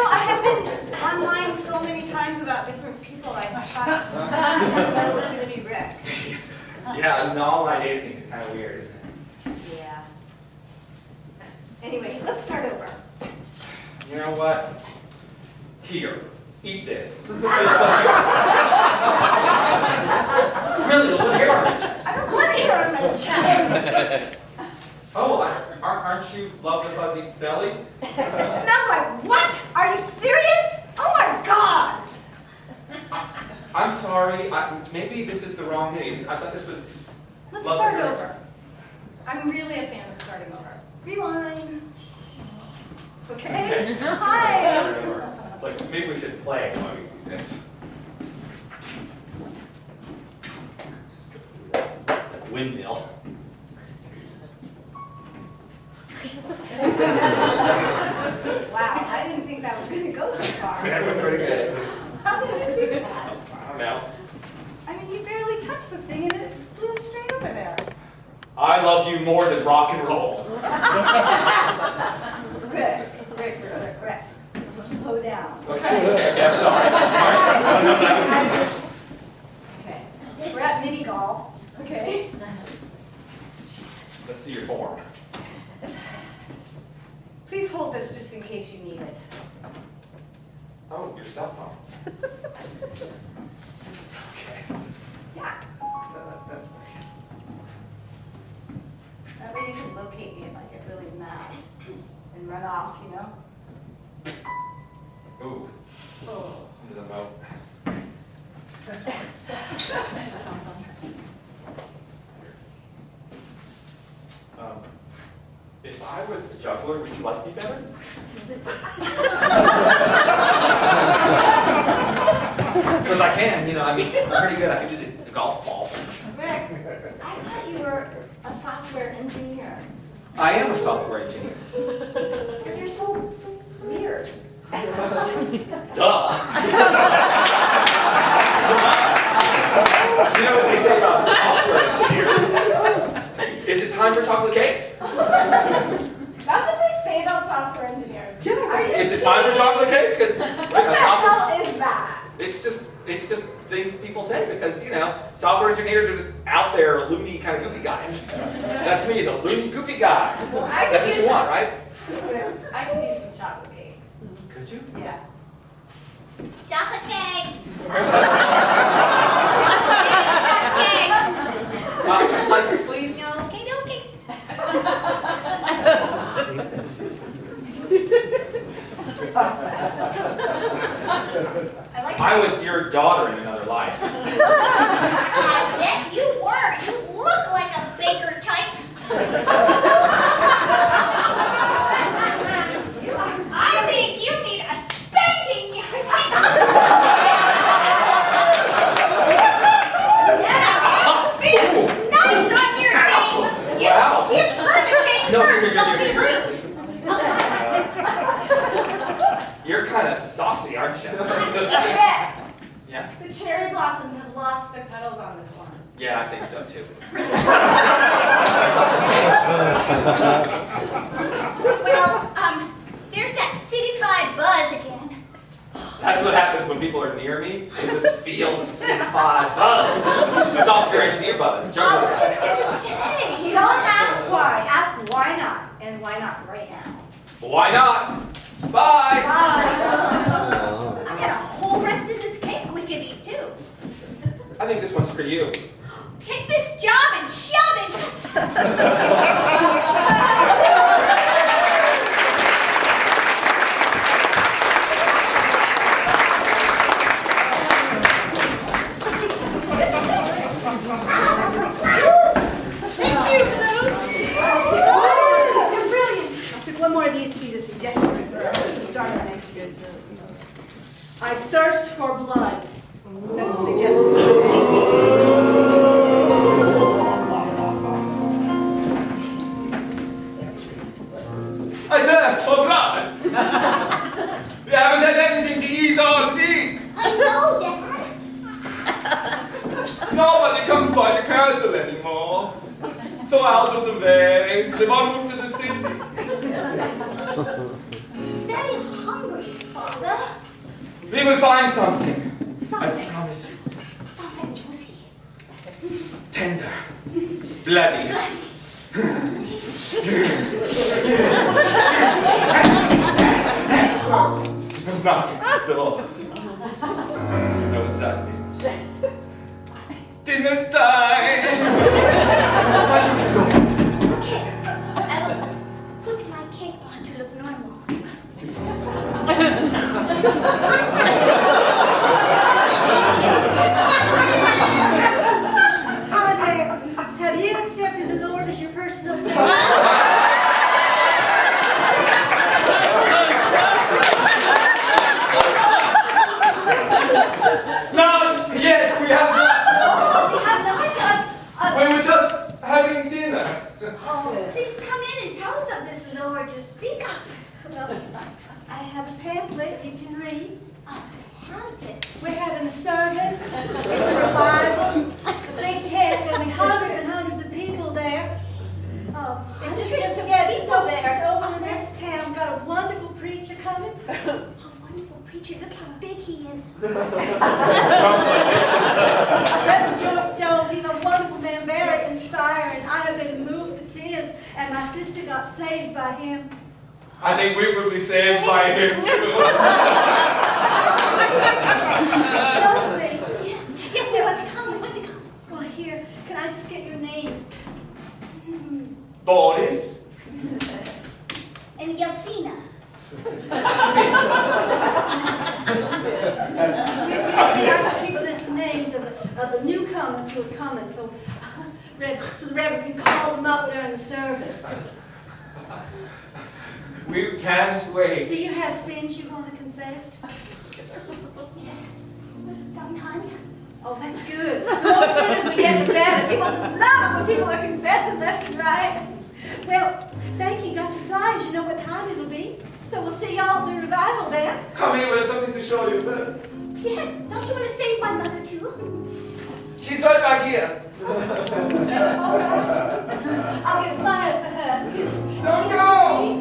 I have been online so many times about different people. I thought it was going to be Rick. Yeah, and all my dating thing is kind of weird, isn't it? Yeah. Anyway, let's start over. You know what? Here, eat this. Really, look here. I don't want to hear on my chest. Oh, aren't you love the fuzzy belly? It smelled like what? Are you serious? Oh my God! I'm sorry. Maybe this is the wrong name. I thought this was. Let's Love start the over. I'm really a fan of starting over. Rewind. Okay? Hi. Start over. Like, maybe we should play while we do this. Like windmill. Wow, I didn't think that was going to go so far. That went pretty good. How did you do that? I don't know. I mean, you barely touched the thing and it flew straight over there. I love you more than rock and roll. Rick. Slow slow down. Okay, I'm sorry. Sometimes I can do this. Okay. We're at mini golf. Okay. Let's see your form. Please hold this just in case you need it. Oh, your cell phone. Okay. Yeah. That way you can locate me if I get really mad and run off, you know? Ooh, Oh. into the moat. If I was a juggler, would you like me better? Because I can, you know, I mean, I'm pretty good. I can do the golf balls. Rick, I thought you were a software engineer. I am a software engineer. But you're so weird. Duh. You know what they say about software engineers? Is it time for chocolate cake? That's what they say about software engineers. Is it time for chocolate cake? Because What the hell is that? it's just things people say because, you know, software engineers are just out there loony kind of goofy guys. That's me, the loony goofy guy. Well, I could That's what use you want, right? I can use some chocolate cake. Could you? Yeah. Chocolate cake. Two slices, please. Okay, okay. I was your daughter in another life. I bet you were. You look like a baker type. I think you need a spanking. Yeah, be nice on your dates. You Wow. give her the cake No, first. here, Don't be here. rude. You're kind of saucy, aren't you? Yeah. Yeah? The cherry blossoms have lost their petals on this one. Yeah, I think so too. Well, there's that city-fied buzz again. That's what happens when people are near me. They just feel the signified buzz. The software engineer buzz. I Juggler was buzz. just gonna say. Don't ask why. Ask why not. And why not right now. Why not? Bye! I got a whole rest of this cake we could eat too. I think this one's for you. Take this job and shove it. Thank you for those. You're brilliant. I took one more of these to be the suggestion for the start of next. I thirst for blood. That's the suggestion. I thirst for blood! We haven't had anything to eat all week! I know, Dad. Nobody comes by the castle anymore. So out of the way, they've all moved to the city. Daddy hungry, Father. We will find something. I Something. promise you. Something juicy. Tender. Bloody. Knock at the door. You know what that means. Dinner time! Why don't you go? Okay. I will put my cape on to look normal. Hi there. Have you accepted the Lord as your personal savior? Not yet, we have not. Oh, we have not. We were just having dinner. Oh, please come in and tell us of this Lord you speak of. Well, I have a pamphlet you can read. Oh, preacher. Look how big he is. Reverend George Jones, he's a wonderful man, very inspiring. I have been moved to tears, and my sister got saved by him. I think we will be saved by him too. Lovely. Yes, yes, we want to come. We want to come. Well, here, can I just get your names? Boris. And Yeltsina. We'd like to keep a list of names of the newcomers who are coming, so the Reverend can call them up during the service. We can't wait. Do you have sins you want to confess? Yes, sometimes. Oh, that's good. The more sinners we get, the better. People just love it when people are confessing left and right. Well, thank you. Got your flyers. You know what time it'll be. So we'll see y'all at the revival then. Come here, we have something to show you first. Yes, don't you want to save my mother too? She's right back here. All right. I'll get a flyer for her too. Don't go!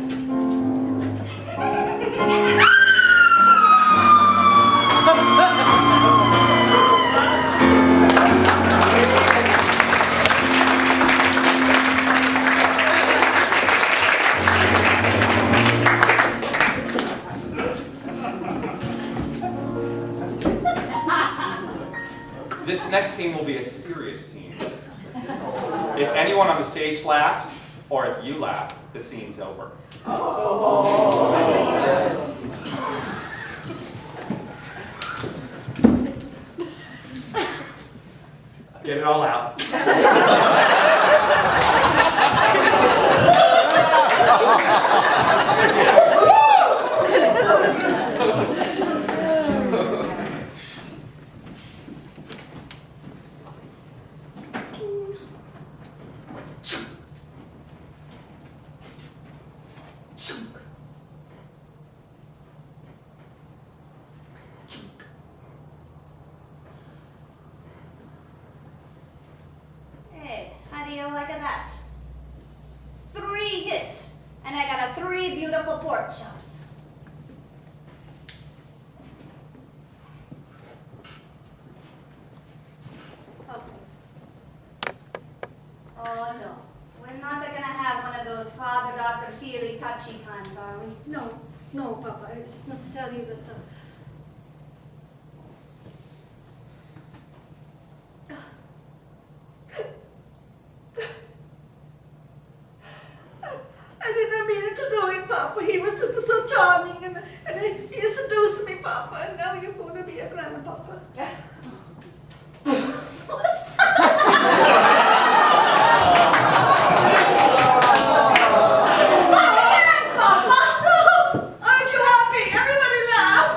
This next scene will be a serious scene. If anyone on the stage laughs, or if you laugh, the scene's over. Get it all out. Hey, how do you like that? 3 hits, and I got 3 beautiful pork chops. Oh no, we're not gonna have one of those father-daughter feely touchy times, are we? No, no, Papa. I just must tell you that I didn't mean to do it, Papa. He was just so charming, and he seduced me, Papa. And now you're going to be a grandpapa. Aren't you happy? Everybody laugh.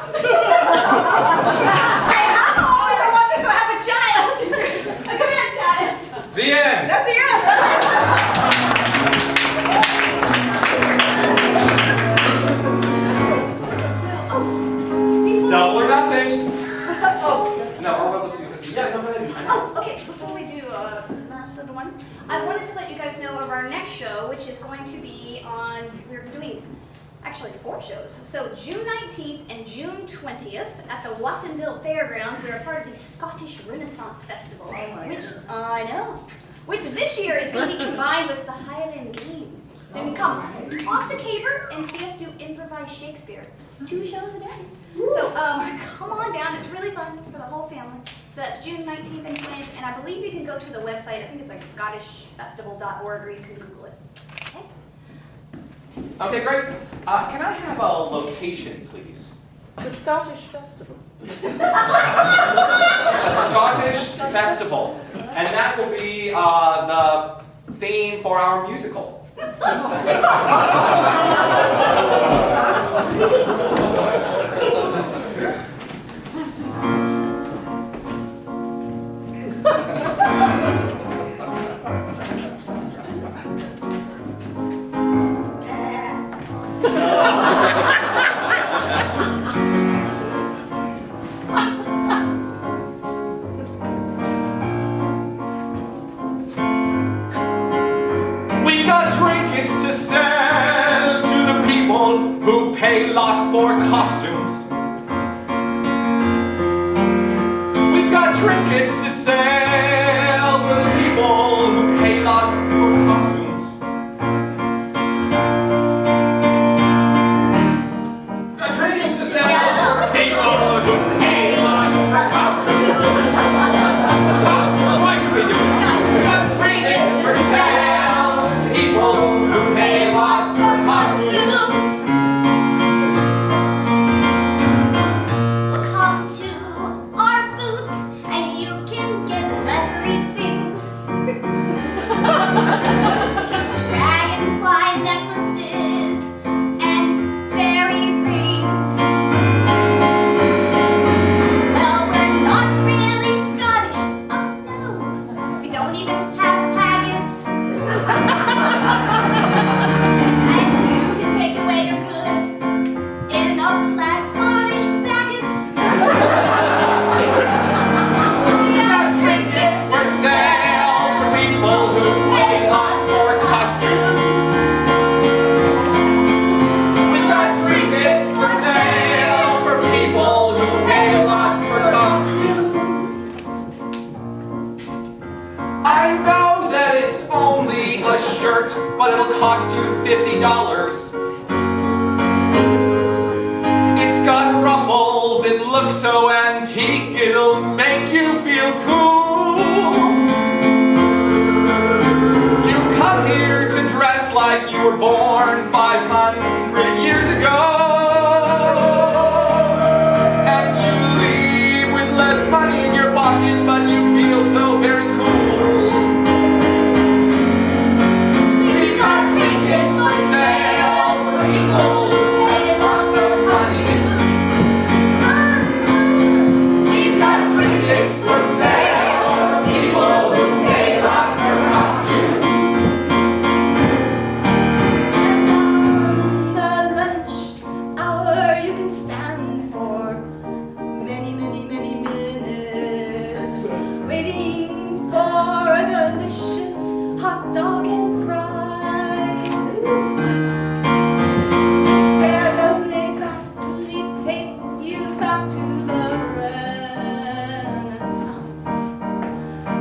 Hey, I've always wanted to have a child, a grandchild. The end! That's the end. Double or nothing. No, let's do this. Yeah, no, go ahead. Oh, okay, before we do last little one, I wanted to let you guys know of our next show, which is going to be on, we're doing actually 4 shows. So June 19th and June 20th at the Watsonville Fairgrounds. We're a part of the Scottish Renaissance Festival, which this year is going to be combined with the Highland Games. So you can come toss a caber and see us do improvised Shakespeare. 2 shows a day. So come on down. It's really fun for the whole family. So that's June 19th and 20th, and I believe you can go to the website. I think it's like scottishfestival.org, or you can Google it. Okay? Okay, great. Can I have a location, please? The Scottish Festival. A Scottish festival. And that will be the theme for our musical. We got trinkets to sell to the people who pay lots for costumes. trinkets to sell for the people who pay lots for costumes. Got trinkets to sell for the people who pay lots for costumes. Twice we do it. Got trinkets to sell, people who pay lots for costumes. Come to our booth and you can get leathery things. Get dragonfly necklaces and fairy rings. Well, we're not really Scottish. Oh no, we don't even have haggis. And you can take away your goods in a plaid Scottish baggis. We have trinkets For to sale for people who pay lots for costumes. We got trinkets for sale for people who pay lots for costumes. I know that it's only a shirt, but it'll cost you $50. It's got ruffles, it looks so antique, it'll make you feel cool. You come here to dress like you were born 500 years ago. And you leave with less money in your pocket, but you feel so very cool. We got trinkets for sale for people who pay lots of money. We've got trinkets for sale for people who pay lots for costumes. And on the lunch hour, you can stand for many, many, many minutes, waiting for a delicious hot dog and fries. This fare doesn't exactly take you back to the Renaissance,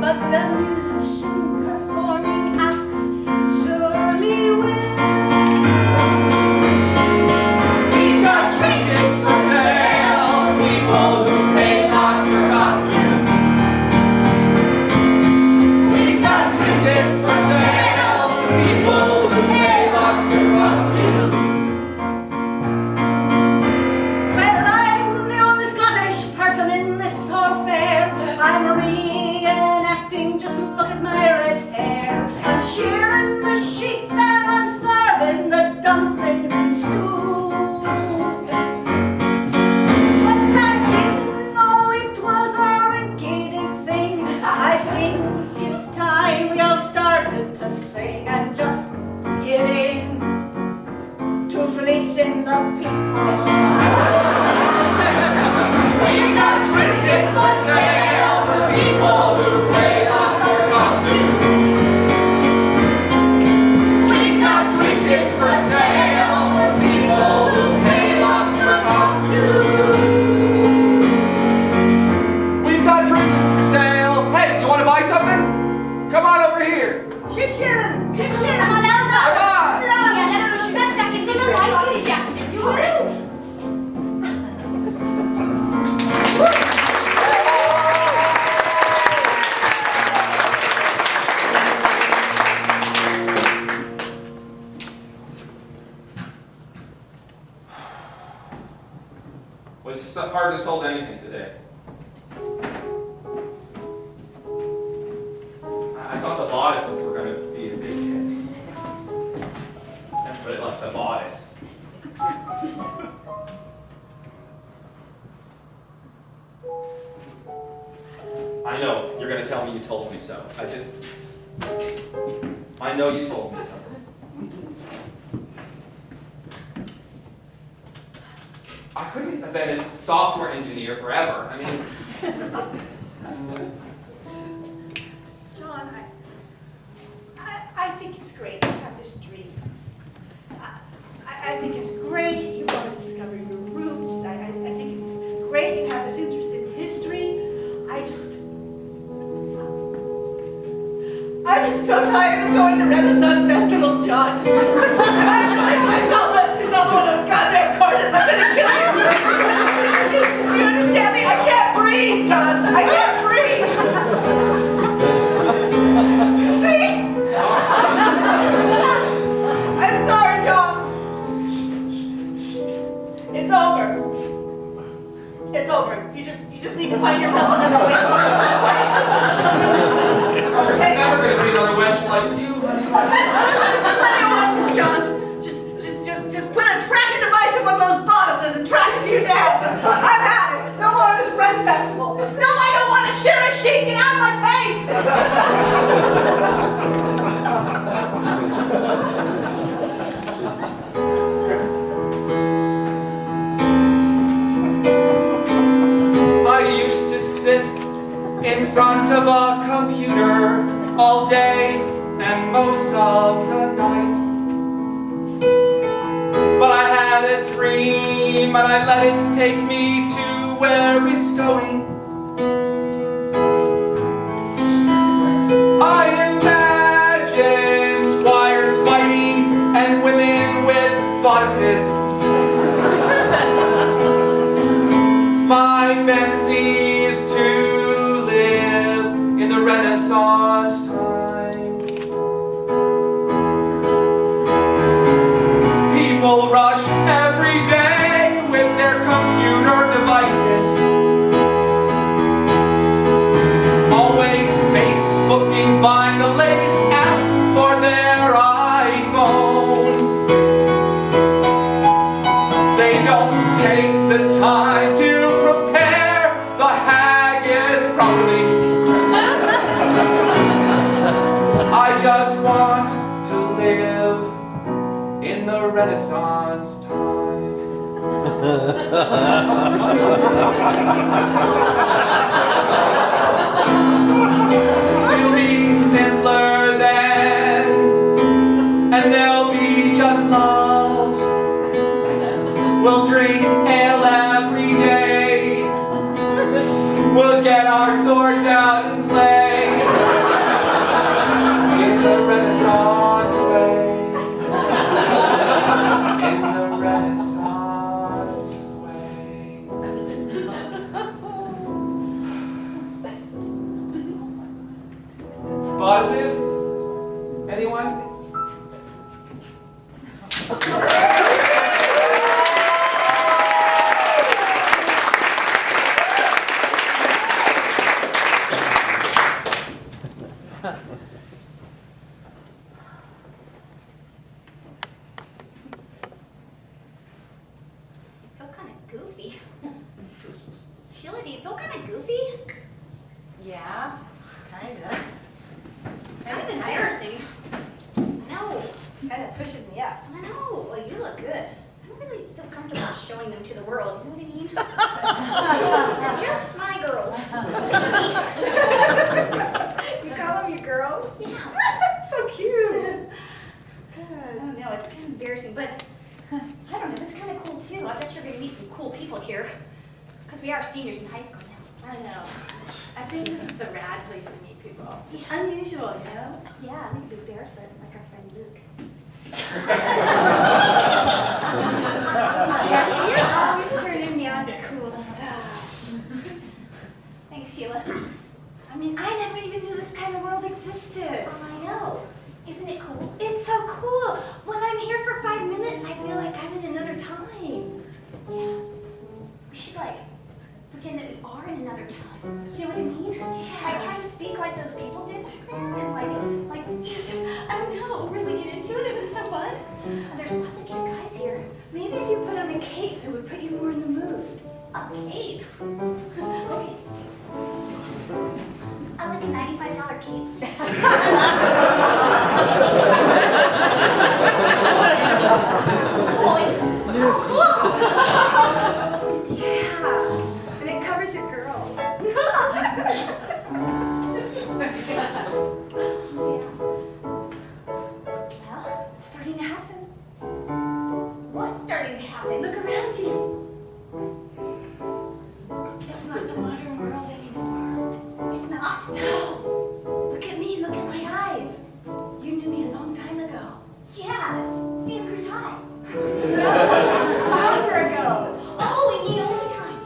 but the musician performing acts surely will. We've got trinkets for sale for people who pay lots for costumes. We've got trinkets for sale for people who pay lots for costumes. Well, I'm the only Scottish person in this whole fair. I'm reenacting, just look at my red hair. I'm shearing the sheep and I'm serving the dumplings and stew. But I didn't know it was a rinky-dink thing. I think it's time we all started to sing and just give in to fleecing the people. We've got trinkets for sale for people who pay lots for costumes. We've got trinkets for sale for people who pay lots for costumes. We've got trinkets for sale. Hey, you want to buy something? Come on over here. Keep shearing, keep Come shearing. on, now, Come on. Yeah, that's the best I can do for Scottish accents. Was so hard to sold anything today. I thought the bodices were going to be a big hit. Everybody loves a bodice. I know you're going to tell me you told me so. I know you told me so. I couldn't have been a software engineer forever. I mean, Sean, I think it's great you have this dream. I think it's great you want to discover your roots. I think it's great you have this interest in history. I'm just so tired of going to Renaissance festivals, John. I realized myself up to another one of those goddamn courses. I'm gonna kill you. You understand me? I can't breathe, John. I can't breathe. See? I'm sorry, John. It's over. It's over. You just need to find yourself another witch. There's never going to be another wench like you, honey. There's plenty of witches, John. Just put a tracking device in one of those bodices and track a few down. I've had it. No more of this Red Festival. No, I don't want to shear a sheep. Get out of my face. I used to sit in front of a computer all day and most of the night. But I had a dream and I let it take me to where it's going. I imagine squires fighting and women with bodices. My fantasy is to live in the Renaissance time. People rush every day with their computer devices, always Facebooking, buying the latest app for their iPhone. They don't take the time to prepare the haggis properly. I just want to live in the Renaissance time. It'll be simpler then, and there'll be just love. We'll drink ale every day. We'll get our swords out and play in the Renaissance way. In the Renaissance way. Bosses? Anyone? I feel kind of goofy. Sheila, do you feel kind of goofy? Yeah, kinda. It's kind of embarrassing. I know. Kinda pushes me up. I know. Well, you look good. I don't really feel comfortable showing them to the world. You know what I mean? They're just my girls. You call them your girls? Yeah. So cute. I don't know. It's kind of embarrassing, but I don't know. It's kind of cool too. I bet you're going to meet some cool people here because we are seniors in high school now. I know. I think this is the rad place to meet people. It's unusual, you know? Yeah, we could be barefoot like our friend Luke. Yes, you're always turning me on to cool stuff. Thanks, Sheila. I mean, I never even knew this kind of world existed. Oh, I know. Isn't it cool? It's so cool. When I'm here for 5 minutes, I feel like I'm in another time. Yeah. We should like pretend that we are in another time. You know what I mean? Yeah. Like try to speak like those people did back then and like just, I don't know, really get into it. It was so fun. And there's lots of cute guys here. Maybe if you put on a cape, it would put you more in the mood. A cape. Okay. I like a $95 cape. Oh, it's so cool. Yeah. And it covers your girls. Well, It's starting to happen. what's starting to happen? Look around you. It's not the modern world anymore. It's not. No. Look at me. Look at my eyes. Yeah, it's Santa Cruz High. Longer ago. Oh, we need only times.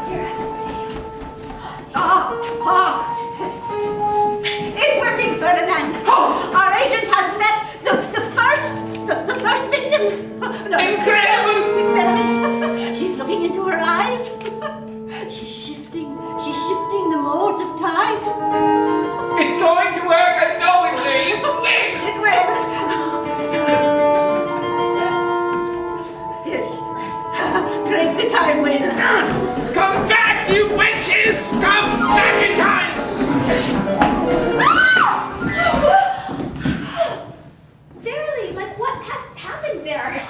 Here, I say. It's working, Ferdinand. Our agent has met the first victim. No, experiment. She's looking into her eyes. She's shifting the molds of time. It's going to work, I know it will. It will. Yes. Break the time wheel. Come back, you wenches! Come back in time! Verily, like what happened there?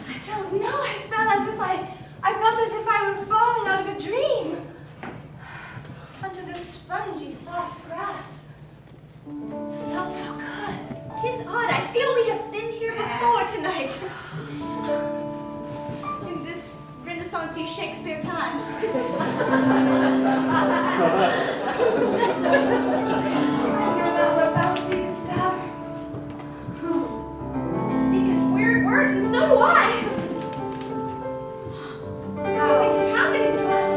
I don't know. I felt as if I were falling out of a dream. Under the spongy, soft grass. It smelled so good. Tis odd. I feel we have been here before tonight. In this Renaissance Shakespeare time. You're not about to speak stuff. Speak us weird words, and so do I. Something is happening to us.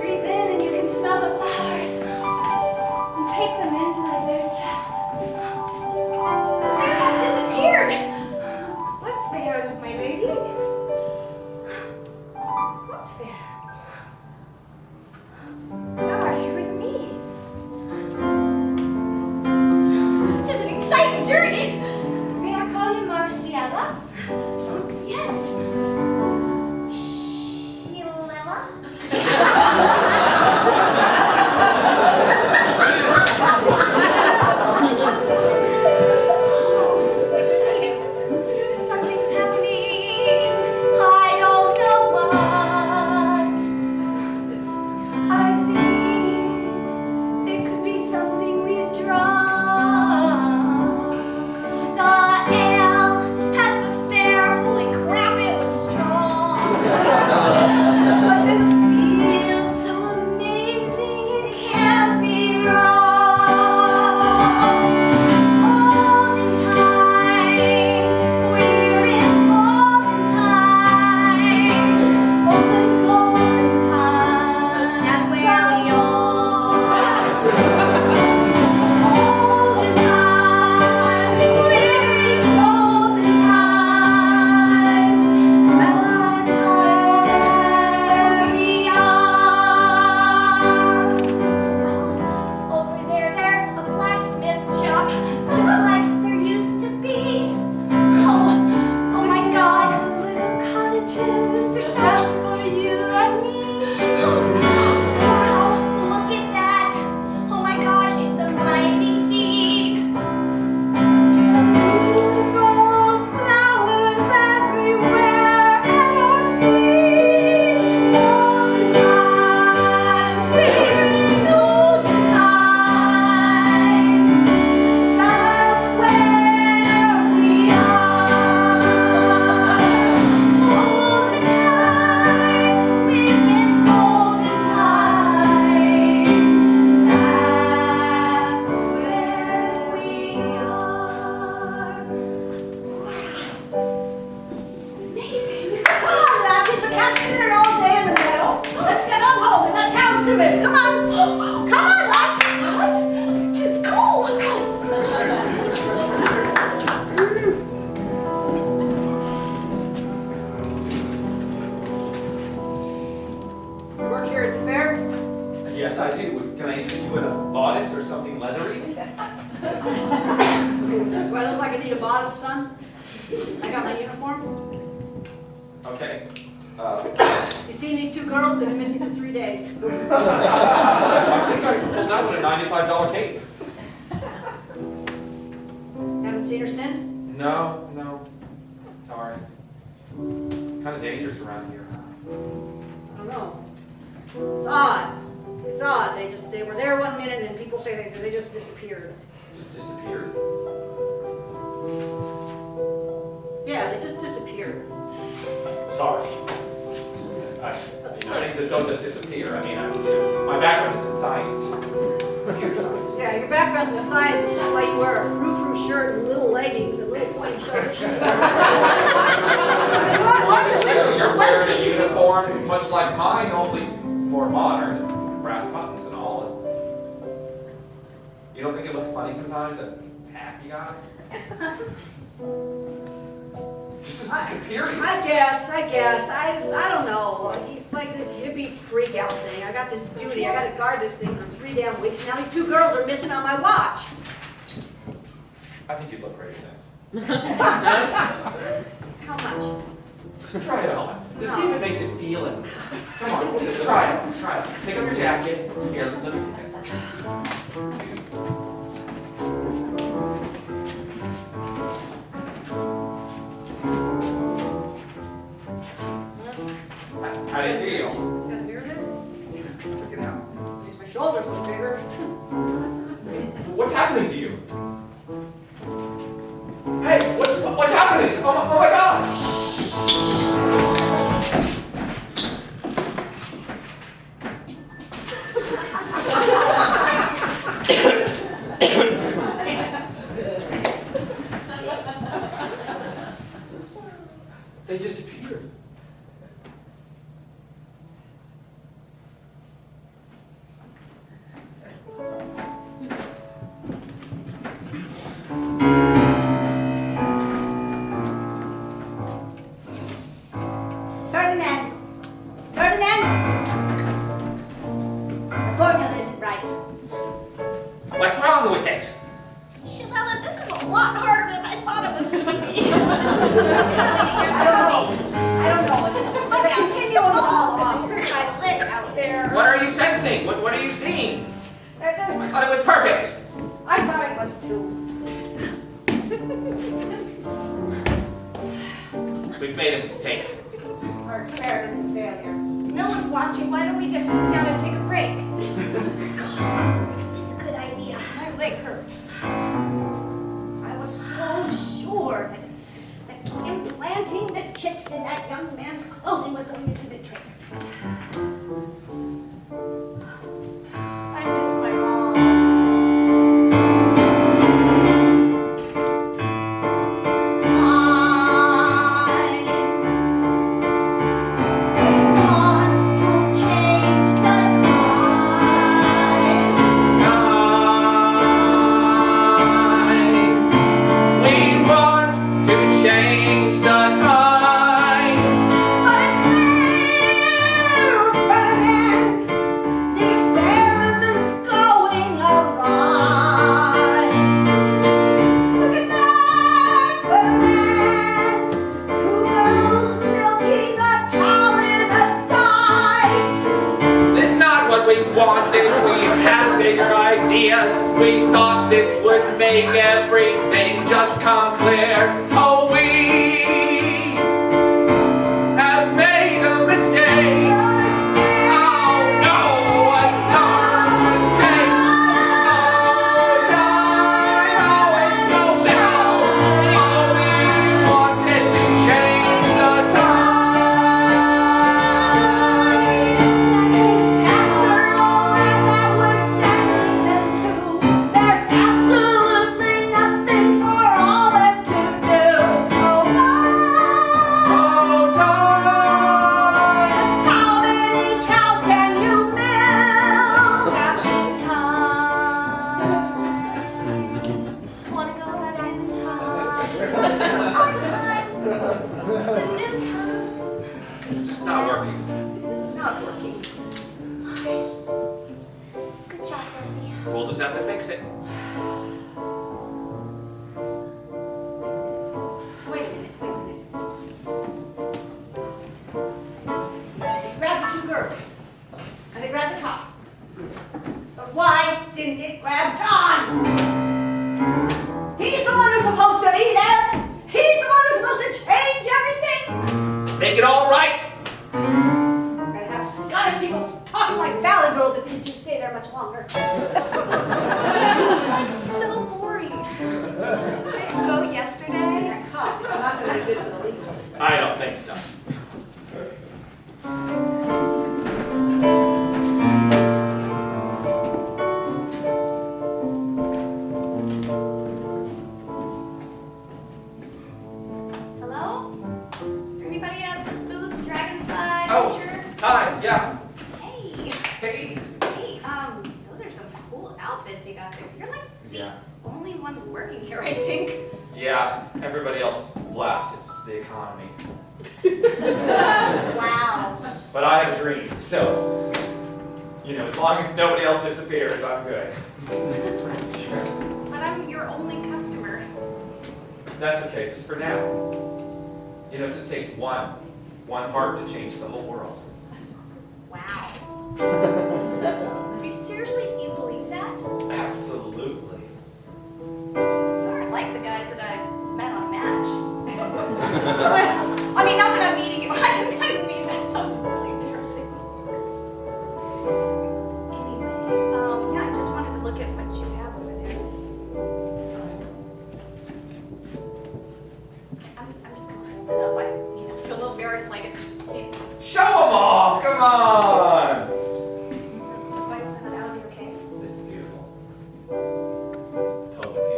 Breathe in and you can smell the flowers. And take them into my bare chest. The fair had disappeared. What fair, my lady? What fair? Thou art here with me. Tis an exciting journey. May I call you Marciella? Yes. Sheila. This is exciting. Something's happening. I don't know what. I think it could be something we've drawn. The ale at the fair. Holy crap, it was strong. But this feels so amazing, it can't be wrong. Olden times. We're in olden times. Olden golden times. That's where we are. Olden times. We're in golden times. That's where we are. Over there, there's a blacksmith shop, just like there used to be. Oh my God. Little cottages, They're so just for you and me. Wow, look at that. Oh my gosh, it's a mighty steed. Beautiful flowers everywhere at our feet. Olden times, we're in olden times. That's where we are. Olden times, we're in golden times. That's where we are. This is amazing. Oh, lasses, you can't sit there all day in the meadow. Let's get on home and let cows to it. Come on. Come on, lass. What? Tis cool. You work here at the fair? Yes, I do. Can I interest you in a bodice or something leathery? Do I look like I need a bodice, son? I got my uniform. Okay. You seen these two girls? They've been missing for 3 days. I think I pulled out with a $95 cape. Haven't seen her since? No. Sorry. Kind of dangerous around here. I don't know. It's odd. It's odd. They were there 1 minute and people say they just disappeared. Just disappeared. Yeah, they just disappeared. Sorry. Things that don't just disappear. I mean, my background is in science. Yeah, your background's in science, which is why you wear a frou-frou shirt and little leggings and little pointy shoulder shoes. You're wearing a uniform much like mine, only more modern, brass buttons and all. You don't think it looks funny sometimes, that hat you got? This is just a period. I guess. I don't know. It's like this hippie freak out thing. I got this duty. I got to guard this thing for 3 damn weeks. Now these 2 girls are missing on my watch. I think you'd look great in this. How much? Just try it on. Just see if it makes you feel it. Come on, try it. Try it. Take off your jacket. Here, let me take it. How do you feel? Got a mirror there? Check it out. Makes my shoulders look bigger. What's happening to you? Hey, what's happening? Oh my God! They disappeared. Ferdinand! Ferdinand! The formula isn't right. What's wrong with it? Shavella, this is a lot harder than I thought it was going to be. I don't know. It's just like a continuum of all off my leg out there. What are you sensing? What are you seeing? I thought it was perfect. I thought it was too. We've made a mistake. Our experiment's a failure. No one's watching. Why don't we just sit down and take a break? God, it's a good idea. My leg hurts. I was so sure that implanting the chips in that young man's clothing was going to do the trick. I miss my mom. We thought this would make everything just come clear. Oh, we have made a mistake. Oh, no, a dumb mistake. Oh, time, oh, it's so sad. Oh, we wanted to change the time. These tests are all that we're sending them to. There's absolutely nothing for all them to do. Oh no! Oh, time. Just how many cows can you milk? Back in time. Wanna go back in time? Our time. The new time. It's just not working. It's not working. Good job, Bessie. We'll just have to fix it. Wait a minute. It grabbed the 2 girls, and it grabbed the cop. But why didn't it grab John? He's the one who's supposed to be there. He's the one who's supposed to change everything. Make it all right. We're gonna have Scottish people talking like valley girls if these 2 stay there much longer. This is like so boring. So yesterday, That cop is not going to be good for the legal system. I don't think so. Hi, yeah. Hey. Hey. Hey, those are some cool outfits you got there. You're like the Yeah. only one working here, I think. Yeah, everybody else left. It's the economy. Wow. But I have a dream, so, as long as nobody else disappears, I'm good. But I'm your only customer. That's okay, just for now. It just takes one heart to change the whole world. Wow. Do you seriously believe that? Absolutely. You aren't like the guys that I met on Match. I mean, not that I'm meeting you. I didn't mean that. That was really embarrassing. Anyway, yeah, I just wanted to look at what you have over there. I'm just gonna hold it up. I feel a little embarrassed, like it's. Show them all! Come on! Just like that out, okay? It's beautiful. Totally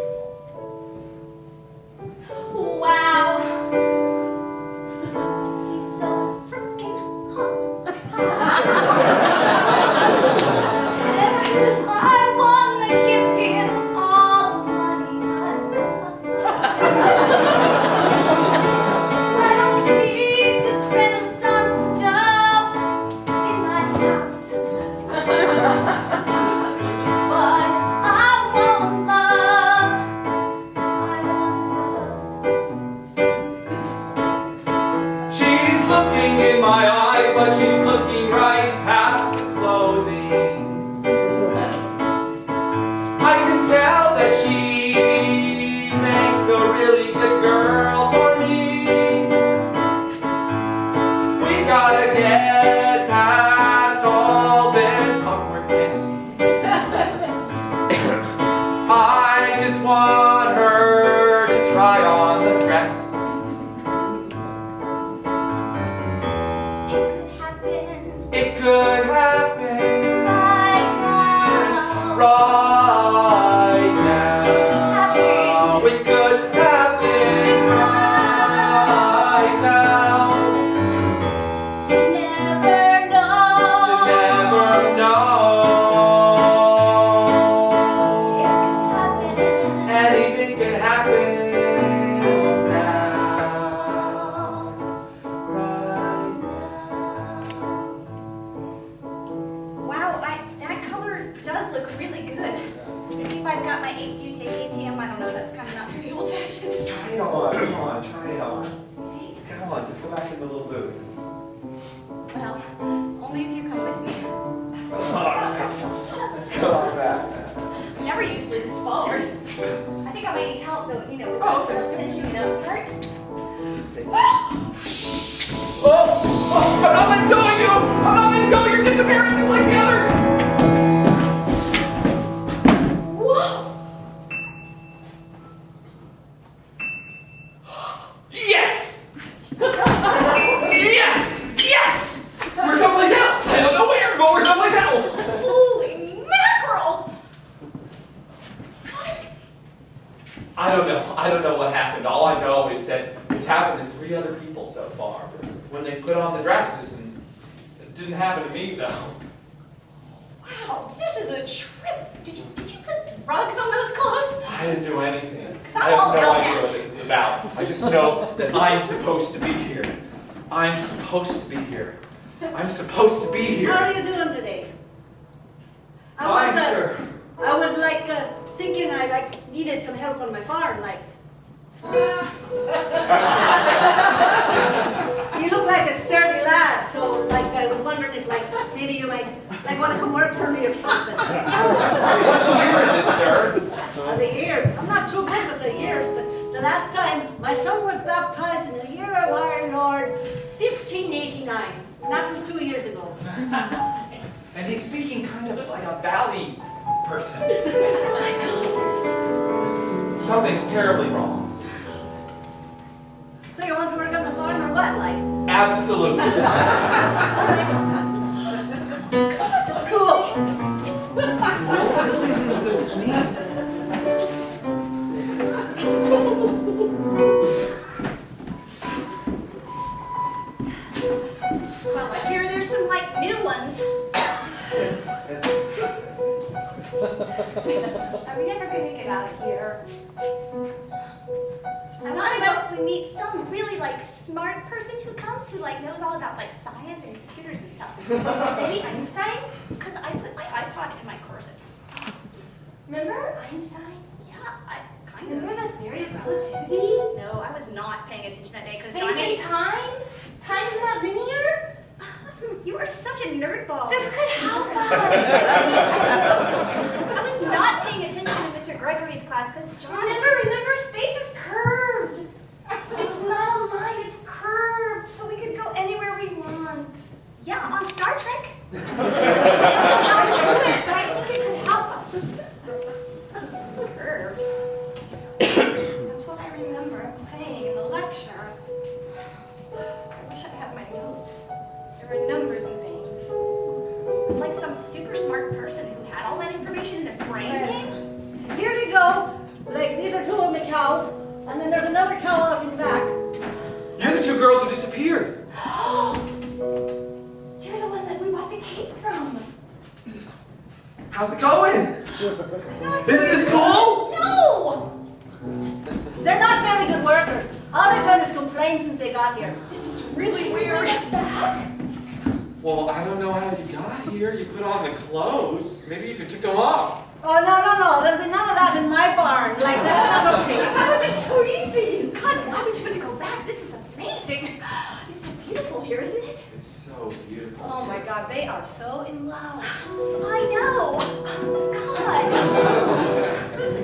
beautiful. Wow. He's so freaking hot. I wanna give him all the money I've got. I don't need this Renaissance stuff in my house. But I want love. I want love. She's looking in my eyes, but she's looking right past the clothing. I can tell that she'd make a really good girl for me. We gotta get past all this awkwardness. I just want her to try on the dress. It could happen It could happen right now. right now. It could happen right now. You never know. You never know. It could happen. Anything can happen now. Right Wow, that color does look really good. See if I've got my do you take ATM? I don't know, that's kind of not very old fashioned. Just try it on. Come on, try it on. Hey, Come on, just go back in the little booth. well, only if you come with me. Come on back. I'm never usually this forward. I think I might need help though, with Oh, okay. the cinching it up part. Oh, I'm not letting go of you! I'm not letting go! You're disappearing just like the others! Whoa! Yes! Yes! Yes! We're someplace else! I don't know where, but we're someplace else! Holy mackerel! What? I don't know what happened. All I know is that it's happened to 3 other people so far. When they put on the dresses, and it didn't happen to me though. Wow, this is a trip. Did you put drugs on those clothes? I didn't do anything. 'Cause I I'm all have no about idea that. what this is about. I just know that I'm supposed to be here. I'm supposed to be here. I'm supposed to be here. How are you doing today? Fine, sir. I was thinking I needed some help on my farm, You look like a sturdy lad, so I was wondering if maybe you might want to come work for me or something. What year is it, sir? The year. I'm not too good with the years, but the last time my son was baptized in the year of our Lord, 1589. And that was 2 years ago. And he's speaking kind of like a valley person. Something's terribly wrong. So you want to work on the farm or what, Absolutely. Cool. What does this mean? Well, I hear there's some some like new ones. Are we ever gonna get out of here? Not unless we meet some really like smart person who comes who like knows all about like science and computers and stuff. Maybe Einstein? Because I put my iPod in my closet. Remember Einstein? Yeah, I kind Remember of. the theory of relativity? No, I was not paying attention that day because Space Johnny. and time? Time is not linear? You are such a nerdball. This could help us. I was not paying attention to Mr. Gregory's class because John. Remember, space is curved. It's not a line, it's curved, so we could go anywhere we want. Yeah, on Star Trek. I don't know how to do it, but I think it could help us. This is curved. That's what I remember saying in the lecture. I wish I had my notes. There were numbers and things. Like some super smart person who had all that information in their brain. Here you go. Like, these are 2 of my cows, and then there's another cow off in the back. You're the 2 girls who disappeared. You're the one that we bought the cake from. How's it going? Isn't this cool? No! They're not very good workers. All they've done is complain since they got here. This is really weird. Well, I don't know how you got here. You put on the clothes. Maybe if you took them off. Oh, no. There'll be none of that in my barn. Like, that's not okay. That would be so easy. God, why would you want to go back? This is amazing. It's so beautiful here, isn't it? It's so beautiful. Oh my God, they are so in love. I know. God.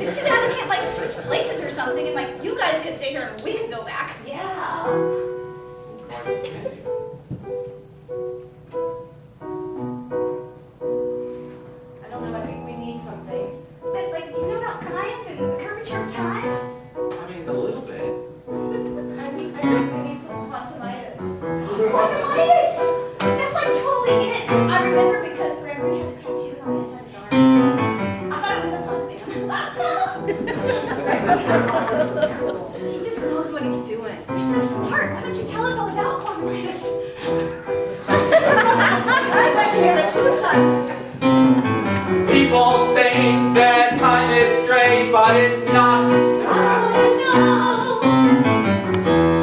It should have we can't like switch places or something, and like you guys could stay here and we could go back. Yeah. I don't know, I think we need something. But like, do you know about science and the curvature of time? I mean, a little bit. I think we need some quantumitis. Quantumitis! That's like totally it. I remember because Gregory had a tattoo on the inside of his arm. I thought it was a punk band. He just knows what he's doing. You're so smart. Why don't you tell us all about quantumitis? I'd like to hear it 2 times. People think that time is straight, but it's not.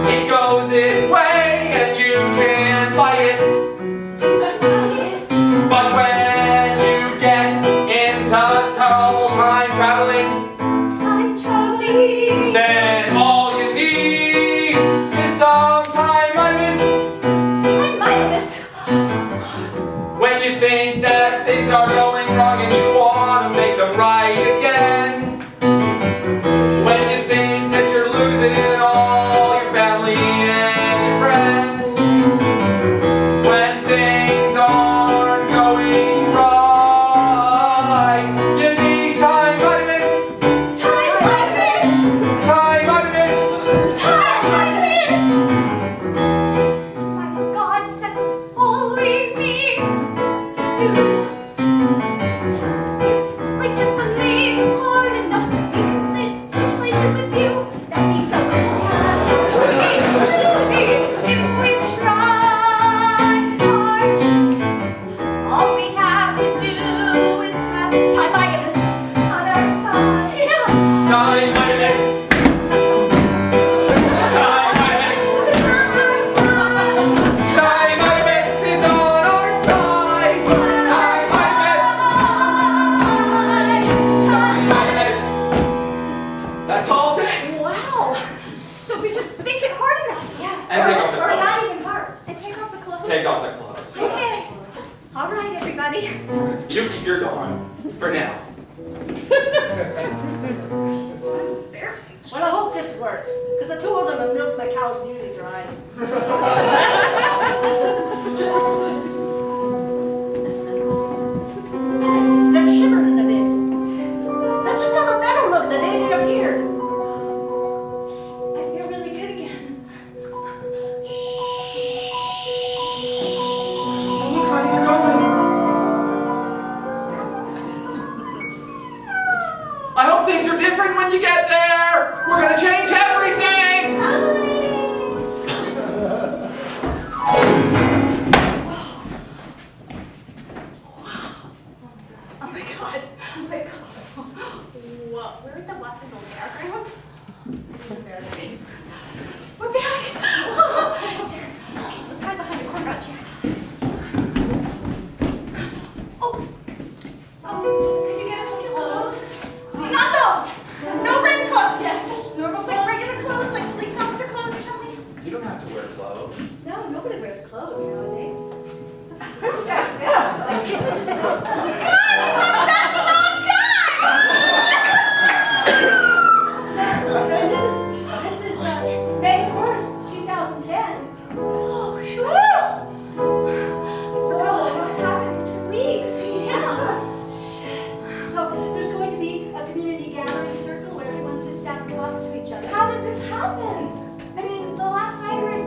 It goes its way, and you can't fight it. But when you get into trouble time traveling, then all you need is some time-minus. When you think that things are going wrong and you want to make them right again. When you think that you're losing all your family and your friends. When things aren't going right, you need time-minus. Time-minus. My God, that's all we need to do. If we just believe hard enough, we can switch places with you. That'd be so cool. Sweet, if we try hard, all we have to do is have time-minus on our side. Yeah. Time-minus. Time-minus. Time-minus is on our side. Time-minus. That's all it takes. Wow! So we just think it hard enough. Yeah. And take off the Or clothes. not even hard. And take off the clothes. Take off the clothes. Okay. All right, everybody. You keep yours on for now. Embarrassing. Well, I hope this works, because the 2 of them have milked my cows nearly dry. They're shivering a bit. That's just how the meadow looked the day they appeared. I feel really good again. Look, honey, you're going. I hope things are different when you get there. We're gonna change everything. wears clothes nowadays. This is May 1st, 2010. Oh, whew. Oh, what's happened in 2 weeks? Yeah. So there's going to be a community gathering circle where everyone sits down and talks to each other. How did this happen? I mean, the last I heard,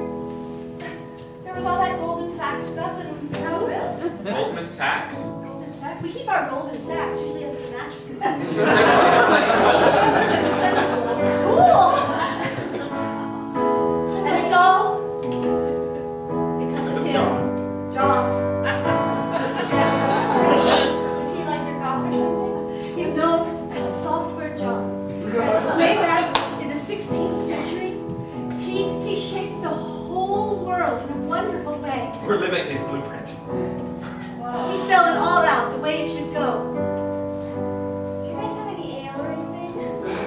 there was all that Goldman Sachs stuff, and now this. Goldman Sachs? Golden sacks. We keep our golden sacks usually under the mattresses. Cool. And it's all because of him. John. Is he like your god or something? He's known as Software John. Way back in the 16th century, he shaped the whole world in a wonderful way. We're living his blueprint. He spelled it all out the way it should go. Do you guys have any ale or anything?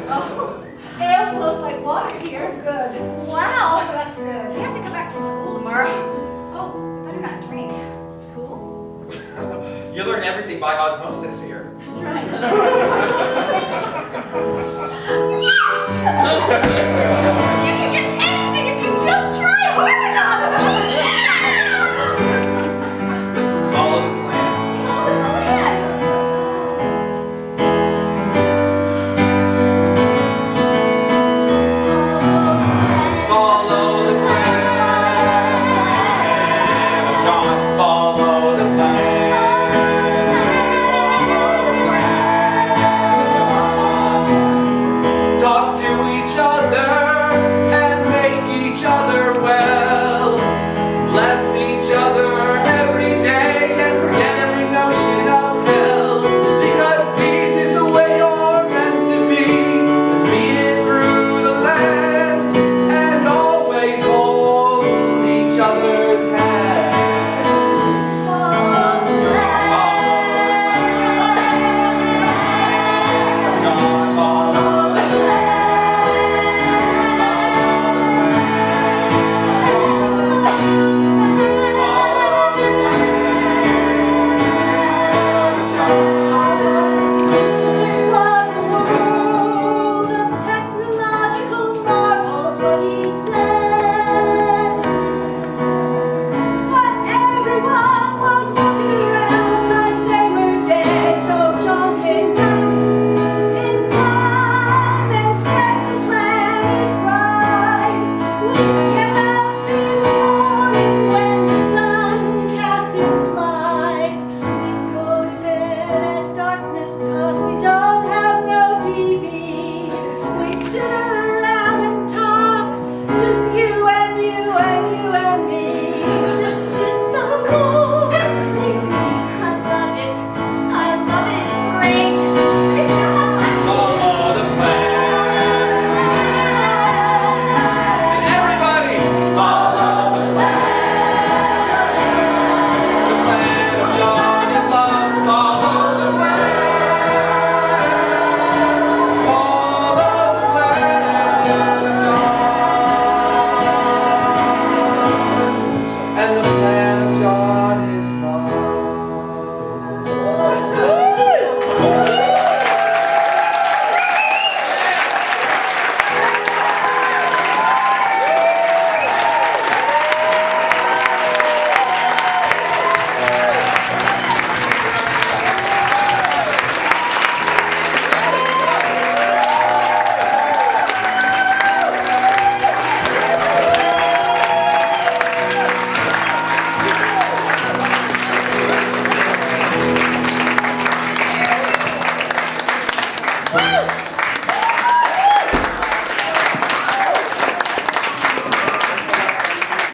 Oh, ale flows like water here. Good. Wow. That's good. We have to go back to school tomorrow. Oh, Better not drink. it's cool. You learn everything by osmosis here. That's right. Yes!